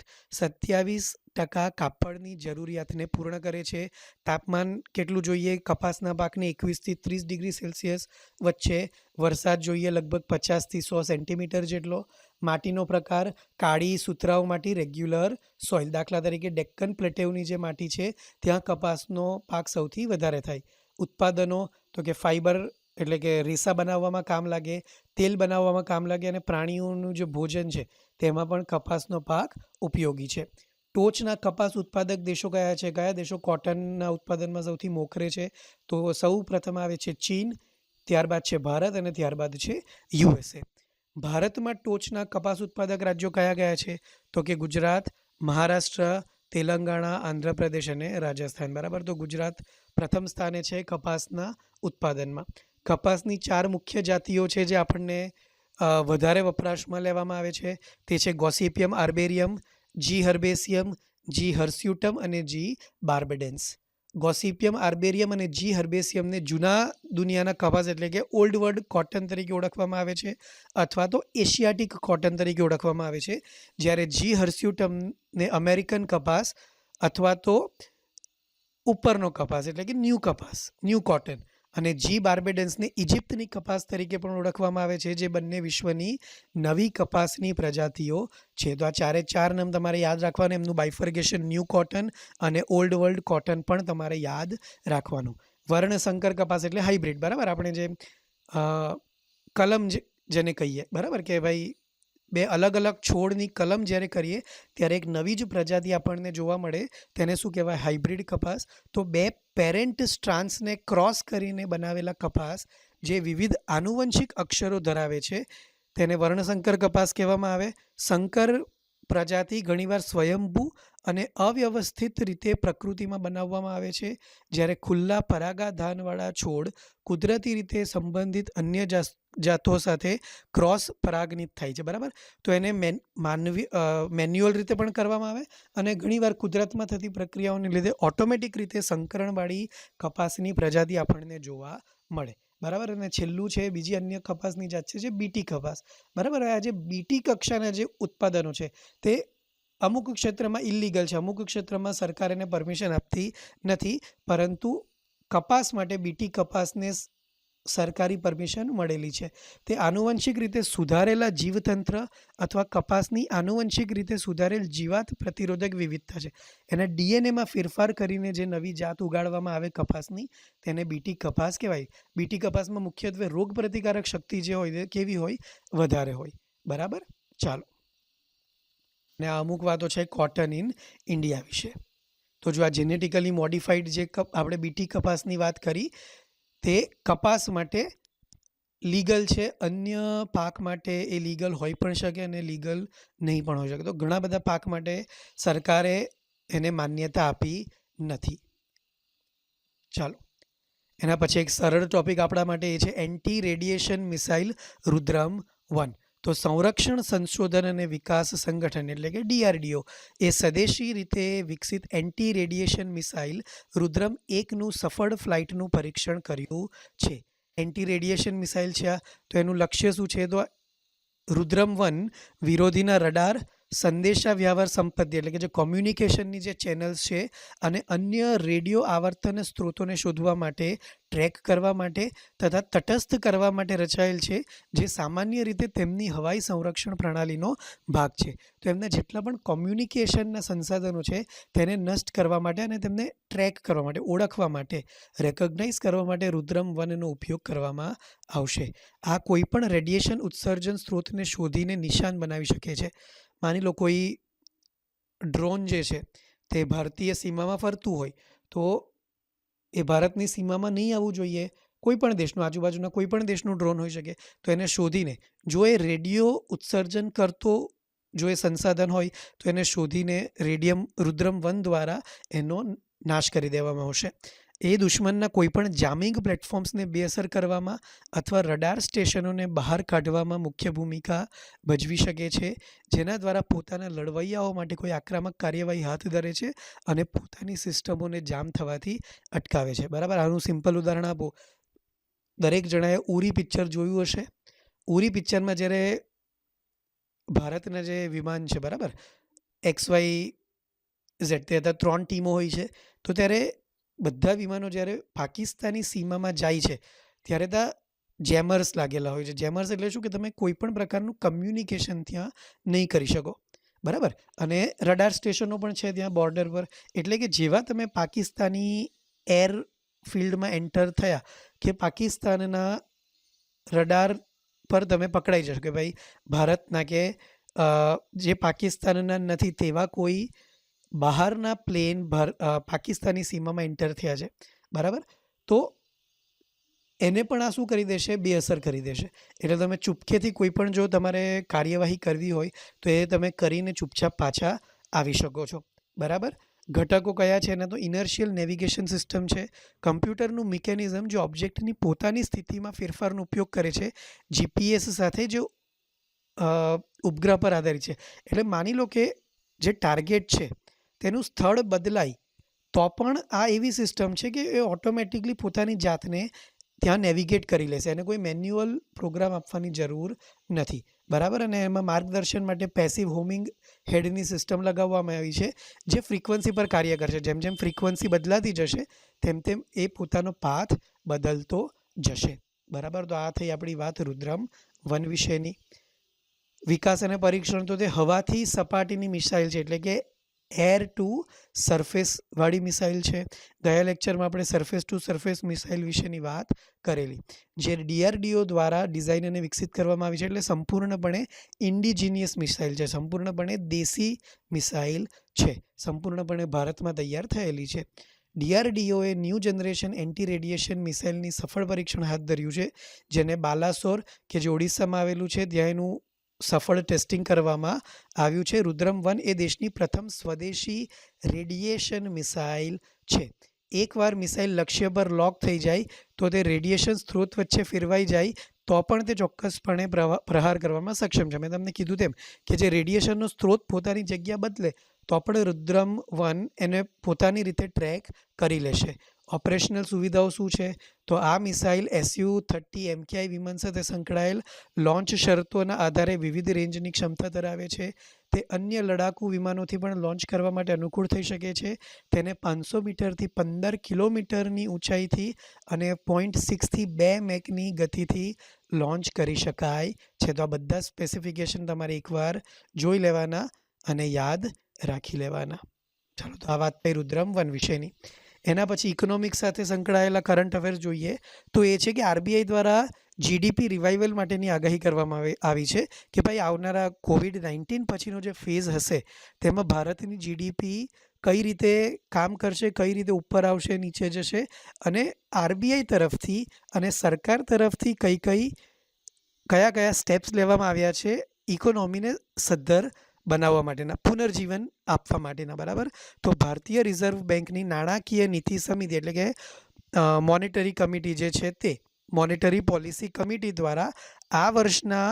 કાપડની જરૂરિયાતને પૂર્ણ કરે છે. તાપમાન કેટલું જોઈએ? કપાસના પાકને 21 થી 30 ડિગ્રી સેલ્સિયસ વચ્ચે. વરસાદ જોઈએ લગભગ 50 થી 100 સેન્ટીમીટર જેટલો. માટીનો પ્રકાર કાળી સુતરાઉ માટી, રેગ્યુલર સોઇલ. દાખલા તરીકે ડેક્કન પ્લેટેવની જે માટી છે ત્યાં કપાસનો પાક સૌથી વધારે થાય. ઉત્પાદનો તો કે ફાઇબર એટલે કે રેસા બનાવવામાં કામ લાગે, તેલ બનાવવામાં કામ લાગે, અને પ્રાણીઓનું જે ભોજન છે તેમાં પણ કપાસનો પાક ઉપયોગી છે. ટોચના કપાસ ઉત્પાદક દેશો કયા છે? કયા દેશો કોટનના ઉત્પાદનમાં સૌથી મોખરે છે? તો સૌ પ્રથમ આવે છે ચીન, ત્યારબાદ છે ભારત અને ત્યારબાદ છે USA. ભારતમાં ટોચના કપાસ ઉત્પાદક રાજ્યો કયા કયા છે? તો કે ગુજરાત, મહારાષ્ટ્ર, તેલંગાણા, આંધ્રપ્રદેશ અને રાજસ્થાન. બરાબર, તો ગુજરાત પ્રથમ સ્થાને છે કપાસના ઉત્પાદનમાં. કપાસની 4 મુખ્ય જાતિઓ છે જે આપણને વધારે વપરાશમાં લેવામાં આવે છે. તે છે ગોસિપિયમ આર્બેરિયમ, જી હર્બેસિયમ, જી હર્સ્યુટમ અને જી બાર્બેડેન્સ. ગોસિપિયમ આર્બેરિયમ અને જી હર્બેસિયમને જૂના દુનિયાના કપાસ એટલે કે ઓલ્ડ વર્લ્ડ કોટન તરીકે ઓળખવામાં આવે છે, અથવા તો એશિયાટિક કોટન તરીકે ઓળખવામાં આવે છે. જ્યારે જી હર્સ્યુટમને અમેરિકન કપાસ અથવા તો ઉપરનો કપાસ એટલે કે ન્યૂ કપાસ, ન્યૂ કોટન, અને જી બાર્બેડન્સને ઇજિપ્તની કપાસ તરીકે પણ ઓળખવામાં આવે છે, જે બંને વિશ્વની નવી કપાસની પ્રજાતિઓ છે. તો આ 4 નામ તમારે યાદ રાખવાના. એમનું બાયફર્ગેશન ન્યૂ કોટન અને ઓલ્ડ વર્લ્ડ કોટન પણ તમારે યાદ રાખવાનું. વર્ણસંકર કપાસ એટલે હાઇબ્રિડ. બરાબર, આપણે જે કલમ જેને કહીએ, બરાબર, કે ભાઈ બે અલગ અલગ છોડની કલમ જ્યારે કરીએ ત્યારે એક નવી જ પ્રજાતિ આપણને જોવા મળે, તેને શું કહેવાય? હાઇબ્રિડ કપાસ. તો 2 પેરેન્ટ સ્ટ્રાન્ડ્સને ક્રોસ કરીને બનાવેલા કપાસ જે વિવિધ આનુવંશિક અક્ષરો ધરાવે છે તેને વર્ણસંકર કપાસ કહેવામાં આવે. સંકર પ્રજાતિ ઘણીવાર સ્વયંભૂ અને અવ્યવસ્થિત રીતે પ્રકૃતિમાં બનાવવામાં આવે છે, જ્યારે ખુલ્લા પરાગાધાનવાળા છોડ કુદરતી રીતે સંબંધિત અન્ય જાતો સાથે ક્રોસ પરાગનિત થાય છે. બરાબર, તો એને મેન્યુઅલ રીતે પણ કરવામાં આવે અને ઘણીવાર કુદરતમાં થતી પ્રક્રિયાઓને લીધે ઓટોમેટિક રીતે સંકરણવાળી કપાસની પ્રજાતિ આપણને જોવા મળે. બરાબર, અને છેલ્લું છે બીજી અન્ય કપાસની જાત છે જે બીટી કપાસ. બરાબર, આ જે બીટી કક્ષાના જે ઉત્પાદનો છે તે અમુક ક્ષેત્રમાં ઇલીગલ છે, અમુક ક્ષેત્રમાં સરકાર એને પરમિશન આપતી નથી, પરંતુ કપાસ માટે બીટી કપાસને સરકારી પરમિશન મળેલી છે. તે આનુવંશિક રીતે સુધારેલા જીવતંત્ર અથવા કપાસની આનુવંશિક રીતે સુધારેલ જીવાત પ્રતિરોધક વિવિધતા છે. એના ડીએનએમાં ફેરફાર કરીને જે નવી જાત ઉગાડવામાં આવે કપાસની તેને બીટી કપાસ કહેવાય. બીટી કપાસમાં મુખ્યત્વે રોગ પ્રતિકારક શક્તિ જે હોય કેવી હોય? વધારે હોય. બરાબર, ચાલો. ને આ અમુક વાતો છે કોટન ઇન ઇન્ડિયા વિશે. તો જો આ જેનેટિકલી મોડિફાઈડ જે આપણે બીટી કપાસની વાત કરી તે કપાસ માટે લીગલ છે, અન્ય પાક માટે એ લીગલ હોઈ પણ શકે અને લીગલ નહીં પણ હોઈ શકે. તો ઘણા બધા પાક માટે સરકારે એને માન્યતા આપી નથી. ચાલો, એના પછી એક સરળ ટોપિક આપણા માટે એ છે એન્ટી રેડિયેશન મિસાઇલ રુદ્રમ-1. તો સંરક્ષણ સંશોધન અને વિકાસ સંગઠન એટલે કે DRDO એ સ્વદેશી રીતે વિકસિત એન્ટી રેડિયેશન મિસાઇલ રુદ્રમ-1નું સફળ ફ્લાઇટનું પરીક્ષણ કર્યું છે. એન્ટી રેડિયેશન મિસાઇલ છે તો એનું લક્ષ્ય શું છે? તો રુદ્રમ-1 વિરોધીના રડાર, સંદેશા વ્યવહાર સંપત્તિ એટલે કે જે કોમ્યુનિકેશનની જે ચેનલ્સ છે અને અન્ય રેડિયો આવર્તન સ્ત્રોતોને શોધવા માટે, ટ્રેક કરવા માટે તથા તટસ્થ કરવા માટે રચાયેલ છે, જે સામાન્ય રીતે તેમની હવાઈ સંરક્ષણ પ્રણાલીનો ભાગ છે. તો એમના જેટલા પણ કોમ્યુનિકેશનના સંસાધનો છે તેને નષ્ટ કરવા માટે અને તેમને ટ્રેક કરવા માટે, ઓળખવા માટે, રેકોગ્નાઇઝ કરવા માટે રુદ્રમ-1નો ઉપયોગ કરવામાં આવશે. આ કોઈપણ રેડિયેશન ઉત્સર્જન સ્ત્રોતને શોધીને નિશાન બનાવી શકે છે. માની લો કોઈ ડ્રોન જે છે તે ભારતીય સીમામાં ફરતું હોય તો એ ભારતની સીમામાં નહીં આવવું જોઈએ. કોઈ પણ દેશનું, આજુબાજુના કોઈ પણ દેશનું ડ્રોન હોઈ શકે. તો એને શોધીને જો એ રેડિયો ઉત્સર્જન કરતો જો એ સંસાધન હોય તો એને શોધીને રુદ્રમ-1 દ્વારા એનો નાશ કરી દેવામાં આવશે. એ દુશ્મનના કોઈપણ જામિંગ પ્લેટફોર્મ્સને બેઅસર કરવામાં અથવા રડાર સ્ટેશનોને બહાર કાઢવામાં મુખ્ય ભૂમિકા ભજવી શકે છે, જેના દ્વારા પોતાના લડવૈયાઓ માટે કોઈ આક્રમક કાર્યવાહી હાથ ધરે છે અને પોતાની સિસ્ટમોને જામ થવાથી અટકાવે છે. બરાબર. આનું સિમ્પલ ઉદાહરણ આપો. દરેક જણાએ ઉરી પિક્ચર જોયું હશે. ઉરી પિક્ચરમાં જ્યારે ભારતના જે વિમાન છે, બરાબર, XYZ, તે હતા 3 ટીમો હોય છે. તો ત્યારે બધા વિમાનો જ્યારે પાકિસ્તાની સીમામાં જાય છે ત્યારે ત્યાં જેમર્સ લાગેલા હોય છે. જેમર્સ એટલે શું કે તમે કોઈ પણ પ્રકારનું કમ્યુનિકેશન ત્યાં નહીં કરી શકો. બરાબર. અને રડાર સ્ટેશનો પણ છે ત્યાં બોર્ડર પર. એટલે કે જેવા તમે પાકિસ્તાની એર ફિલ્ડમાં એન્ટર થયા કે પાકિસ્તાનના રડાર પર તમે પકડાઈ જશો કે ભાઈ ભારતના કે જે પાકિસ્તાનના નથી તેવા કોઈ બહારના પ્લેન પાકિસ્તાની સીમામાં એન્ટર થયા છે. બરાબર. તો એને પણ આ શું કરી દેશે? બેઅસર કરી દેશે. એટલે તમે ચૂપકેથી કોઈ પણ જો તમારે કાર્યવાહી કરવી હોય તો એ તમે કરીને ચૂપચાપ પાછા આવી શકો છો. બરાબર. ઘટકો કયા છે એના? તો ઇનર્શિયલ નેવિગેશન સિસ્ટમ છે. કમ્પ્યુટરનું મિકેનિઝમ જે ઓબ્જેક્ટની પોતાની સ્થિતિમાં ફેરફારનો ઉપયોગ કરે છે, જીપીએસ સાથે જે ઉપગ્રહ પર આધારિત છે. એટલે માની લો કે જે ટાર્ગેટ છે તેનું સ્થળ બદલાય તો પણ આ એવી સિસ્ટમ છે કે એ ઓટોમેટિકલી પોતાની જાતને ત્યાં નેવિગેટ કરી લેશે. એને કોઈ મેન્યુઅલ પ્રોગ્રામ આપવાની જરૂર નથી. બરાબર. અને એમાં માર્ગદર્શન માટે પેસિવ હોમિંગ હેડની સિસ્ટમ લગાવવામાં આવી છે જે ફ્રીક્વન્સી પર કાર્ય કરશે. જેમ જેમ ફ્રીક્વન્સી બદલાતી જશે તેમ તેમ એ પોતાનો પાથ બદલતો જશે. બરાબર. તો આ થઈ આપણી વાત રુદ્રમ 1 વિશેની. વિકાસ અને પરીક્ષણ તો તે હવાથી સપાટીની મિસાઇલ છે, એટલે કે એર ટુ સરફેસ વાળી મિસાઇલ છે. ગયા લેક્ચરમાં આપણે સરફેસ ટુ સરફેસ મિસાઇલ વિશેની વાત કરેલી, જે DRDO દ્વારા ડિઝાઇન અને વિકસિત કરવામાં આવી છે. એટલે સંપૂર્ણપણે ઇન્ડિજિનિયસ મિસાઇલ છે, સંપૂર્ણપણે દેશી મિસાઇલ છે, સંપૂર્ણપણે ભારતમાં તૈયાર થયેલી છે. DRDOએ ન્યૂ જનરેશન એન્ટી રેડિયેશન મિસાઇલની સફળ પરીક્ષણ હાથ ધર્યું છે, જેને બાલાસોર કે જે ઓડિશામાં આવેલું છે ત્યાં એનું સફળ ટેસ્ટિંગ કરવામાં આવ્યું છે. રુદ્રમ 1 એ દેશની પ્રથમ સ્વદેશી રેડિયેશન મિસાઇલ છે. એકવાર મિસાઇલ લક્ષ્ય પર લોક થઈ જાય તો તે રેડિયેશન સ્ત્રોત વચ્ચે ફેરવાઈ જાય તો પણ તે ચોક્કસપણે પ્રહાર કરવામાં સક્ષમ છે. મેં તમને કીધું તેમ કે જે રેડિયેશનનો સ્ત્રોત પોતાની જગ્યા બદલે તો પણ રુદ્રમ 1 એને પોતાની રીતે ટ્રેક કરી લેશે. ઓપરેશનલ સુવિધાઓ શું છે? તો આ મિસાઇલ Su-30 MKI વિમાન સાથે સંકળાયેલ લોન્ચ શરતોના આધારે વિવિધ રેન્જની ક્ષમતા ધરાવે છે. તે અન્ય લડાકુ વિમાનોથી પણ લોન્ચ કરવા માટે અનુકૂળ થઈ શકે છે. તેને 500 મીટરથી 15 કિલોમીટરની ઊંચાઈથી અને 0.6 થી 2 મેકની ગતિથી લોન્ચ કરી શકાય છે. તો આ બધા સ્પેસિફિકેશન તમારે એકવાર જોઈ લેવાના અને યાદ રાખી લેવાના. ચાલો, તો આ વાત થઈ રુદ્રમ 1 વિશેની. એના પછી ઇકોનોમિક્સ સાથે સંકળાયેલા કરંટ અફેર્સ જોઈએ તો એ છે કે આરબીઆઈ દ્વારા જીડીપી રિવાઇવલ માટેની આગાહી કરવામાં આવી છે કે ભાઈ આવનારા COVID-19 પછીનો જે ફેઝ હશે તેમાં ભારતની જીડીપી કઈ રીતે કામ કરશે, કઈ રીતે ઉપર આવશે, નીચે જશે, અને આરબીઆઈ તરફથી અને સરકાર તરફથી કયા કયા સ્ટેપ્સ લેવામાં આવ્યા છે ઇકોનોમીને સદ્ધર બનાવવા માટેના, પુનર્જીવન આપવા માટેના. બરાબર. તો ભારતીય રિઝર્વ બેંકની નાણાકીય નીતિ સમિતિ એટલે કે મોનેટરી કમિટી જે છે તે મોનેટરી પોલિસી કમિટી દ્વારા આ વર્ષના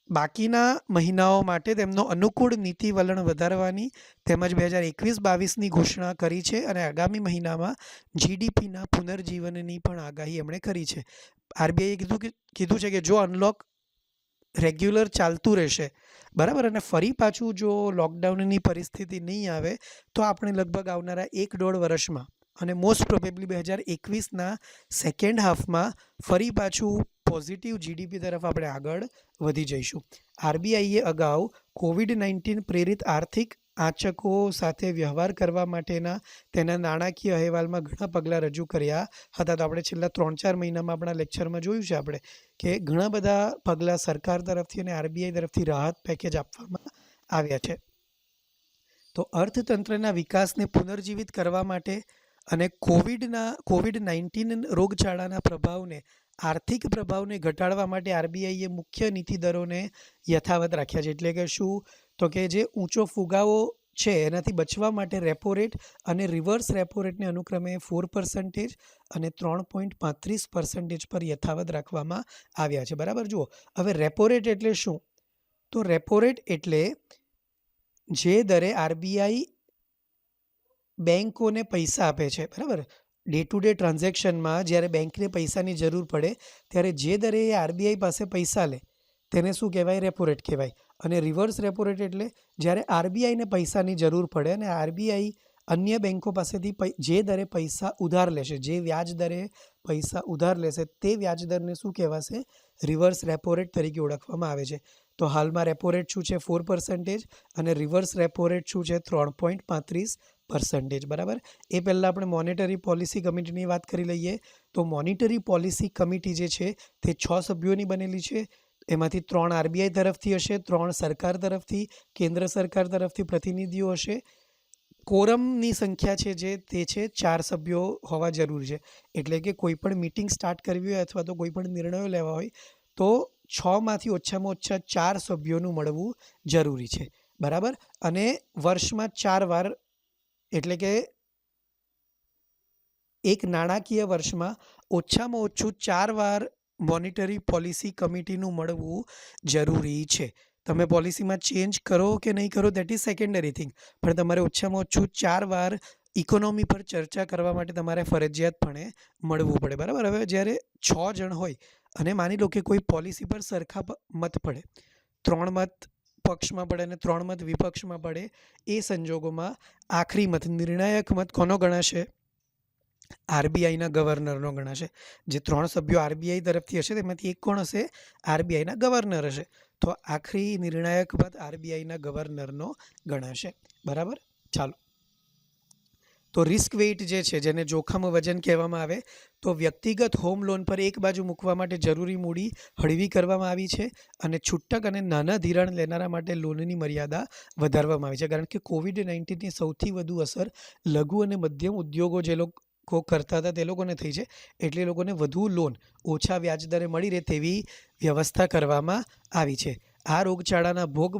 બાકીના મહિનાઓ માટે તેમનો અનુકૂળ નીતિ વલણ વધારવાની તેમજ 2021-22ની ઘોષણા કરી છે અને આગામી મહિનામાં જીડીપીના પુનર્જીવનની પણ આગાહી એમણે કરી છે. આરબીઆઈએ કીધું છે કે જો અનલોક રેગ્યુલર ચાલતું રહેશે, બરાબર, અને ફરી પાછું જો લોકડાઉનની પરિસ્થિતિ નહીં આવે તો આપણે લગભગ આવનારા 1-1.5 વર્ષમાં અને મોસ્ટ પ્રોબેબલી 2021ના સેકન્ડ હાફમાં ફરી પાછું પોઝિટિવ જીડીપી તરફ આપણે આગળ વધી જઈશું. આરબીઆઈએ અગાઉ COVID-19 પ્રેરિત આર્થિક આંચકો સાથે વ્યવહાર કરવા માટેના તેના નાણાકીય અહેવાલમાં ઘણા પગલાં રજૂ કર્યા હતા. તો આપણે છેલ્લા 3-4 મહિનામાં આપણા લેક્ચરમાં જોયું છે આપણે કે ઘણા બધા પગલાં સરકાર તરફથી અને આરબીઆઈ તરફથી રાહત પેકેજ આપવામાં આવ્યા છે. તો અર્થતંત્રના વિકાસને પુનર્જીવિત કરવા માટે અને COVID-19 રોગચાળાના પ્રભાવને આર્થિક પ્રભાવને ઘટાડવા માટે આરબીઆઈએ મુખ્ય નીતિ દરોને યથાવત રાખ્યા છે. એટલે કે શું? તો કે જે ઊંચો ફુગાવો છે એનાથી બચવા માટે રેપો રેટ અને રિવર્સ રેપો રેટને અનુક્રમે 4% અને 3.35% પર યથાવત રાખવામાં આવ્યા છે. બરાબર. જુઓ, હવે રેપો રેટ એટલે શું? તો રેપો રેટ એટલે જે દરે આરબીઆઈ બેંકોને પૈસા આપે છે. બરાબર. ડે ટુ ડે ટ્રાન્ઝેક્શનમાં જ્યારે બેંકને પૈસાની જરૂર પડે ત્યારે જે દરે એ આરબીઆઈ પાસે પૈસા લે તેને શું કહેવાય? રેપો રેટ કહેવાય. અને રિવર્સ રેપો રેટ એટલે જ્યારે આરબીઆઈને પૈસાની જરૂર પડે અને આરબીઆઈ અન્ય બેંકો પાસેથી જે દરે પૈસા ઉધાર લેશે, જે વ્યાજ દરે પૈસા ઉધાર લેશે તે વ્યાજ દરને શું કહેવાશે? રિવર્સ રેપો રેટ તરીકે ઓળખવામાં આવે છે. તો હાલમાં રેપો રેટ શું છે? 4% અને રિવર્સ રેપો રેટ શું છે? 3.35%. બરાબર. એ પહેલાં આપણે મોનેટરી પોલિસી કમિટીની વાત કરી લઈએ. તો મોનિટરી પોલિસી કમિટી જે છે તે 6 સભ્યોની બનેલી છે. એમાંથી 3 આરબીઆઈ તરફથી હશે, 3 સરકાર તરફથી, કેન્દ્ર સરકાર તરફથી પ્રતિનિધિઓ હશે. કોરમની સંખ્યા છે જે તે છે 4 સભ્યો હોવા જરૂરી છે. એટલે કે કોઈ પણ મીટિંગ સ્ટાર્ટ કરવી હોય અથવા તો કોઈ પણ નિર્ણયો લેવા હોય તો 6માંથી ઓછામાં ઓછા 4 સભ્યોનું મળવું જરૂરી છે. બરાબર. અને વર્ષમાં 4 વાર એટલે કે એક નાણાકીય વર્ષમાં ઓછામાં ઓછું 4 વાર મોનિટરી પોલિસી કમિટીનું મળવું જરૂરી છે. તમે પોલિસીમાં ચેન્જ કરો કે નહીં કરો દેટ ઇઝ સેકન્ડરી થિંગ, પણ તમારે ઓછામાં ઓછું 4 વાર ઇકોનોમી પર ચર્ચા કરવા માટે તમારે ફરજિયાતપણે મળવું પડે. બરાબર. હવે જ્યારે 6 જણ હોય અને માની લો કે કોઈ પોલિસી પર સરખા મત પડે, 3 મત પક્ષમાં પડે અને 3 મત વિપક્ષમાં પડે, એ સંજોગોમાં આખરી મત, નિર્ણાયક મત કોનો ગણાશે? આરબીઆઈના ગવર્નરનો ગણાશે. જે 3 સભ્યો આરબીઆઈ તરફથી હશે તેમાંથી એક કોણ હશે? આરબીઆઈના ગવર્નર હશે. તો આખરી નિર્ણાયક મત આરબીઆઈના ગવર્નરનો ગણાશે. બરાબર. ચાલો, તો રિસ્ક વેઇટ જે છે, જેને જોખમ વજન કહેવામાં આવે, તો વ્યક્તિગત હોમ લોન પર એક બાજુ મૂકવા માટે જરૂરી મૂડી હળવી કરવામાં આવી છે અને છૂટક અને નાના ધિરાણ લેનારા માટે લોનની મર્યાદા વધારવામાં આવી છે. કારણ કે COVID-19ની સૌથી વધુ અસર લઘુ અને મધ્યમ ઉદ્યોગો જે લોકો કરતા હતા તે લોકોને થઈ છે. એટલે એ લોકોને વધુ લોન ઓછા વ્યાજ દરે મળી રહે તેવી વ્યવસ્થા કરવામાં આવી છે. આ રોગચાળાના ભોગ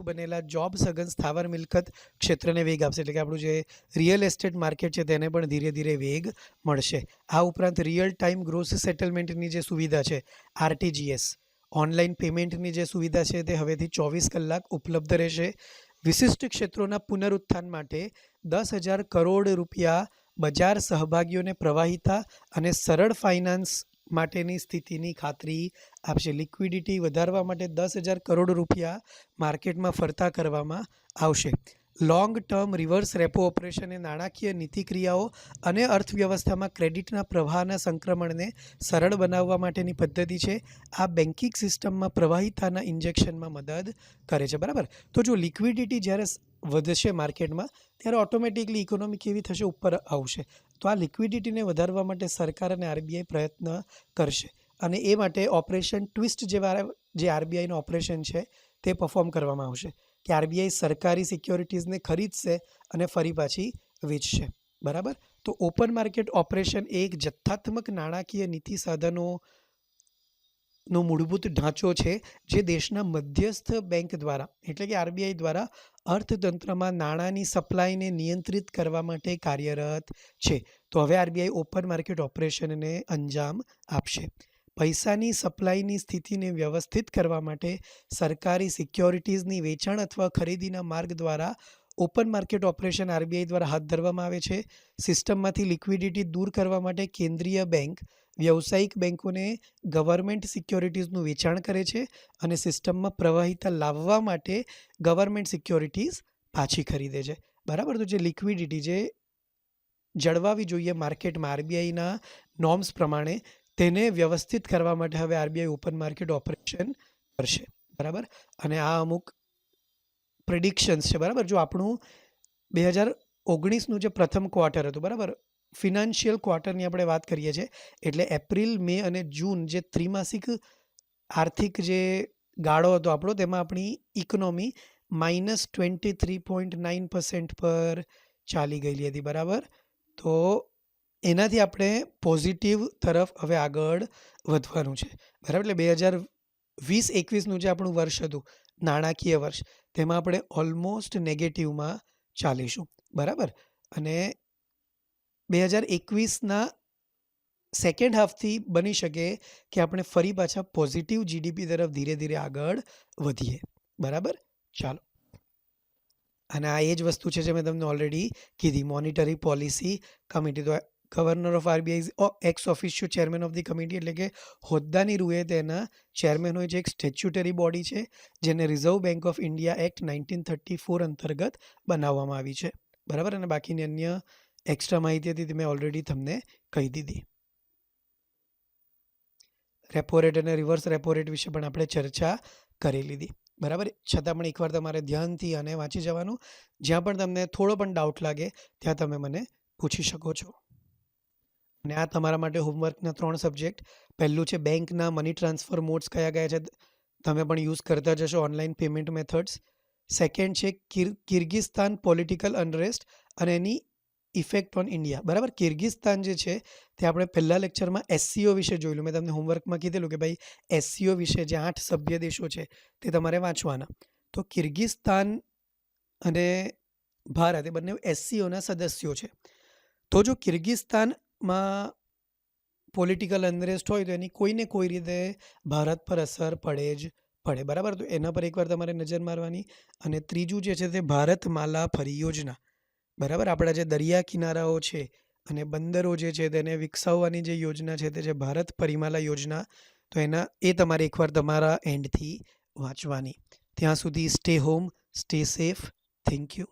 બનેલા જોબ સઘન સ્થાવર મિલકત ક્ષેત્રને વેગ આપશે. એટલે કે આપણું જે રિયલ એસ્ટેટ માર્કેટ છે તેને પણ ધીરે ધીરે વેગ મળશે. આ ઉપરાંત રિયલ ટાઈમ ગ્રોસ સેટલમેન્ટની જે સુવિધા છે, આરટીજીએસ, ઓનલાઈન પેમેન્ટની જે સુવિધા છે તે હવેથી 24 કલાક ઉપલબ્ધ રહેશે. વિશિષ્ટ ક્ષેત્રોના પુનરુત્થાન માટે 10,000 કરોડ રૂપિયા બજાર સહભાગીઓને પ્રવાહિતા અને સરળ ફાઇનાન્સ માટેની સ્થિતિની ખાતરી આપશે. લિક્વિડિટી વધારવા માટે 10,000 કરોડ રૂપિયા માર્કેટમાં ફરતા કરવામાં આવશે. Long term reverse repo operation એ નાણાકીય નીતિ ક્રિયાઓ અને અર્થવ્યવસ્થામાં ક્રેડિટના પ્રવાહના સંક્રમણને સરળ બનાવવા માટેની પદ્ધતિ છે. આ બેન્કિંગ સિસ્ટમમાં પ્રવાહિતાના ઇન્જેક્શનમાં મદદ કરે છે. બરાબર. તો જો લિક્વિડિટી જ્યારે વધશે માર્કેટમાં ત્યારે ઓટોમેટિકલી ઇકોનોમી કેવી થશે? ઉપર આવશે. તો આ લિક્વિડિટીને વધારવા માટે સરકાર અને આરબીઆઈ પ્રયત્ન કરશે અને એ માટે ઓપરેશન ટ્વિસ્ટ જે આરબીઆઈનું ઓપરેશન છે તે પરફોર્મ કરવામાં આવશે કે આરબીઆઈ સરકારી સિક્યોરિટીઝને ખરીદશે અને ફરી પાછી વેચશે. બરાબર. તો ઓપન માર્કેટ ઓપરેશન એ એક જથ્થાત્મક નાણાકીય નીતિ સાધનોનો મૂળભૂત ઢાંચો છે જે દેશના મધ્યસ્થ બેંક દ્વારા એટલે કે આરબીઆઈ દ્વારા અર્થતંત્રમાં નાણાંની સપ્લાયને નિયંત્રિત કરવા માટે કાર્યરત છે. તો હવે આરબીઆઈ ઓપન માર્કેટ ઓપરેશનને અંજામ આપશે. પૈસાની સપ્લાયની સ્થિતિને વ્યવસ્થિત કરવા માટે સરકારી સિક્યોરિટીઝની વેચાણ અથવા ખરીદીના માર્ગ દ્વારા ઓપન માર્કેટ ઓપરેશન આરબીઆઈ દ્વારા હાથ ધરવામાં આવે છે. સિસ્ટમમાંથી લિક્વિડિટી દૂર કરવા માટે કેન્દ્રીય બેંક વ્યવસાયિક બેંકોને ગવર્મેન્ટ સિક્યોરિટીઝનું વેચાણ કરે છે અને સિસ્ટમમાં પ્રવાહિતા લાવવા માટે ગવર્મેન્ટ સિક્યોરિટીઝ પાછી ખરીદે છે. બરાબર. તો જે લિક્વિડિટી જે જળવાવી જોઈએ માર્કેટમાં આરબીઆઈના નોર્મ્સ પ્રમાણે તેને વ્યવસ્થિત કરવા માટે હવે આરબીઆઈ ઓપન માર્કેટ ઓપરેશન કરશે. બરાબર. અને આ અમુક પ્રિડિક્શન્સ છે. બરાબર. જો આપણું 2019નું જે પ્રથમ ક્વાર્ટર હતું, બરાબર, ફિનાન્શિયલ ક્વાર્ટરની આપણે વાત કરીએ છીએ, એટલે એપ્રિલ, મે અને જૂન જે ત્રિમાસિક આર્થિક જે ગાળો હતો આપણો, તેમાં આપણી ઇકોનોમી -23.9% પર ચાલી ગયેલી હતી. બરાબર. તો એનાથી આપણે પોઝિટિવ તરફ હવે આગળ વધવાનું છે. બરાબર. એટલે 2020-21નું જે આપણું વર્ષ હતું, નાણાકીય વર્ષ તેમાં આપણે ઓલમોસ્ટ નેગેટિવમાં ચાલીશું, બરાબર? અને 2021ના સેકન્ડ હાફથી બની શકે કે આપણે ફરી પાછા પોઝિટિવ જીડીપી તરફ ધીરે ધીરે આગળ વધીએ, બરાબર? ચાલો. અને આ એ જ વસ્તુ છે જે મેં તમને ઓલરેડી કીધી, મોનિટરી પોલિસી કમિટી. તો governor of RBI x officio chairman of the committee, એટલે કે હોદ્દાની રૂએ તેના ચેરમેન હોય છે. એક સ્ટેચ્યુટરી બોડી છે જેને reserve bank of India act 1934 અંતર્ગત બનાવવામાં આવી છે, બરાબર? અને બાકીની અન્ય એક્સ્ટ્રા માહિતી હતી તે મેં ઓલરેડી તમને કહી દીધી. રેપો રેટ અને રિવર્સ રેપો રેટ વિશે પણ આપણે ચર્ચા કરી લીધી, બરાબર? છતાં પણ એકવાર તમારે ધ્યાનથી અને વાંચી જવાનું. જ્યાં પણ તમને થોડો પણ ડાઉટ લાગે ત્યાં તમે મને પૂછી શકો છો. અને આ તમારા માટે હોમવર્કના 3 સબ્જેક્ટ. પહેલું છે બેંકના મની ટ્રાન્સફર મોડ્સ કયા કયા છે, તમે પણ યુઝ કરતા જશો, ઓનલાઈન પેમેન્ટ મેથડ્સ. સેકન્ડ છે કિર્ગિસ્તાન પોલિટિકલ અનરેસ્ટ અને એની ઇફેક્ટ ઓન ઇન્ડિયા, બરાબર? કિર્ગિસ્તાન જે છે તે આપણે પહેલા લેક્ચરમાં એસસીઓ વિશે જોયેલું. મેં તમને હોમવર્કમાં કીધેલું કે ભાઈ એસસીઓ વિશે જે 8 સભ્ય દેશો છે તે તમારે વાંચવાના. તો કિર્ગિસ્તાન અને ભારત એ બંને એસસીઓના સદસ્યો છે. તો જો કિર્ગિસ્તાનમાં પોલિટિકલ અનરેસ્ટ હોય તો એની કોઈને કોઈ રીતે ભારત પર અસર પડે જ પડે, બરાબર? તો એના પર એકવાર તમારે નજર મારવાની. અને ત્રીજું જે છે તે ભારતમાલા પરિયોજના, બરાબર? આપણા જે દરિયા કિનારાઓ છે અને બંદરો જે છે તેને વિકસાવવાની જે યોજના છે તે છે ભારત પરિમાલા યોજના. તો એ તમારે એકવાર તમારા એન્ડથી વાંચવાની. ત્યાં સુધી stay home, stay safe. Thank you.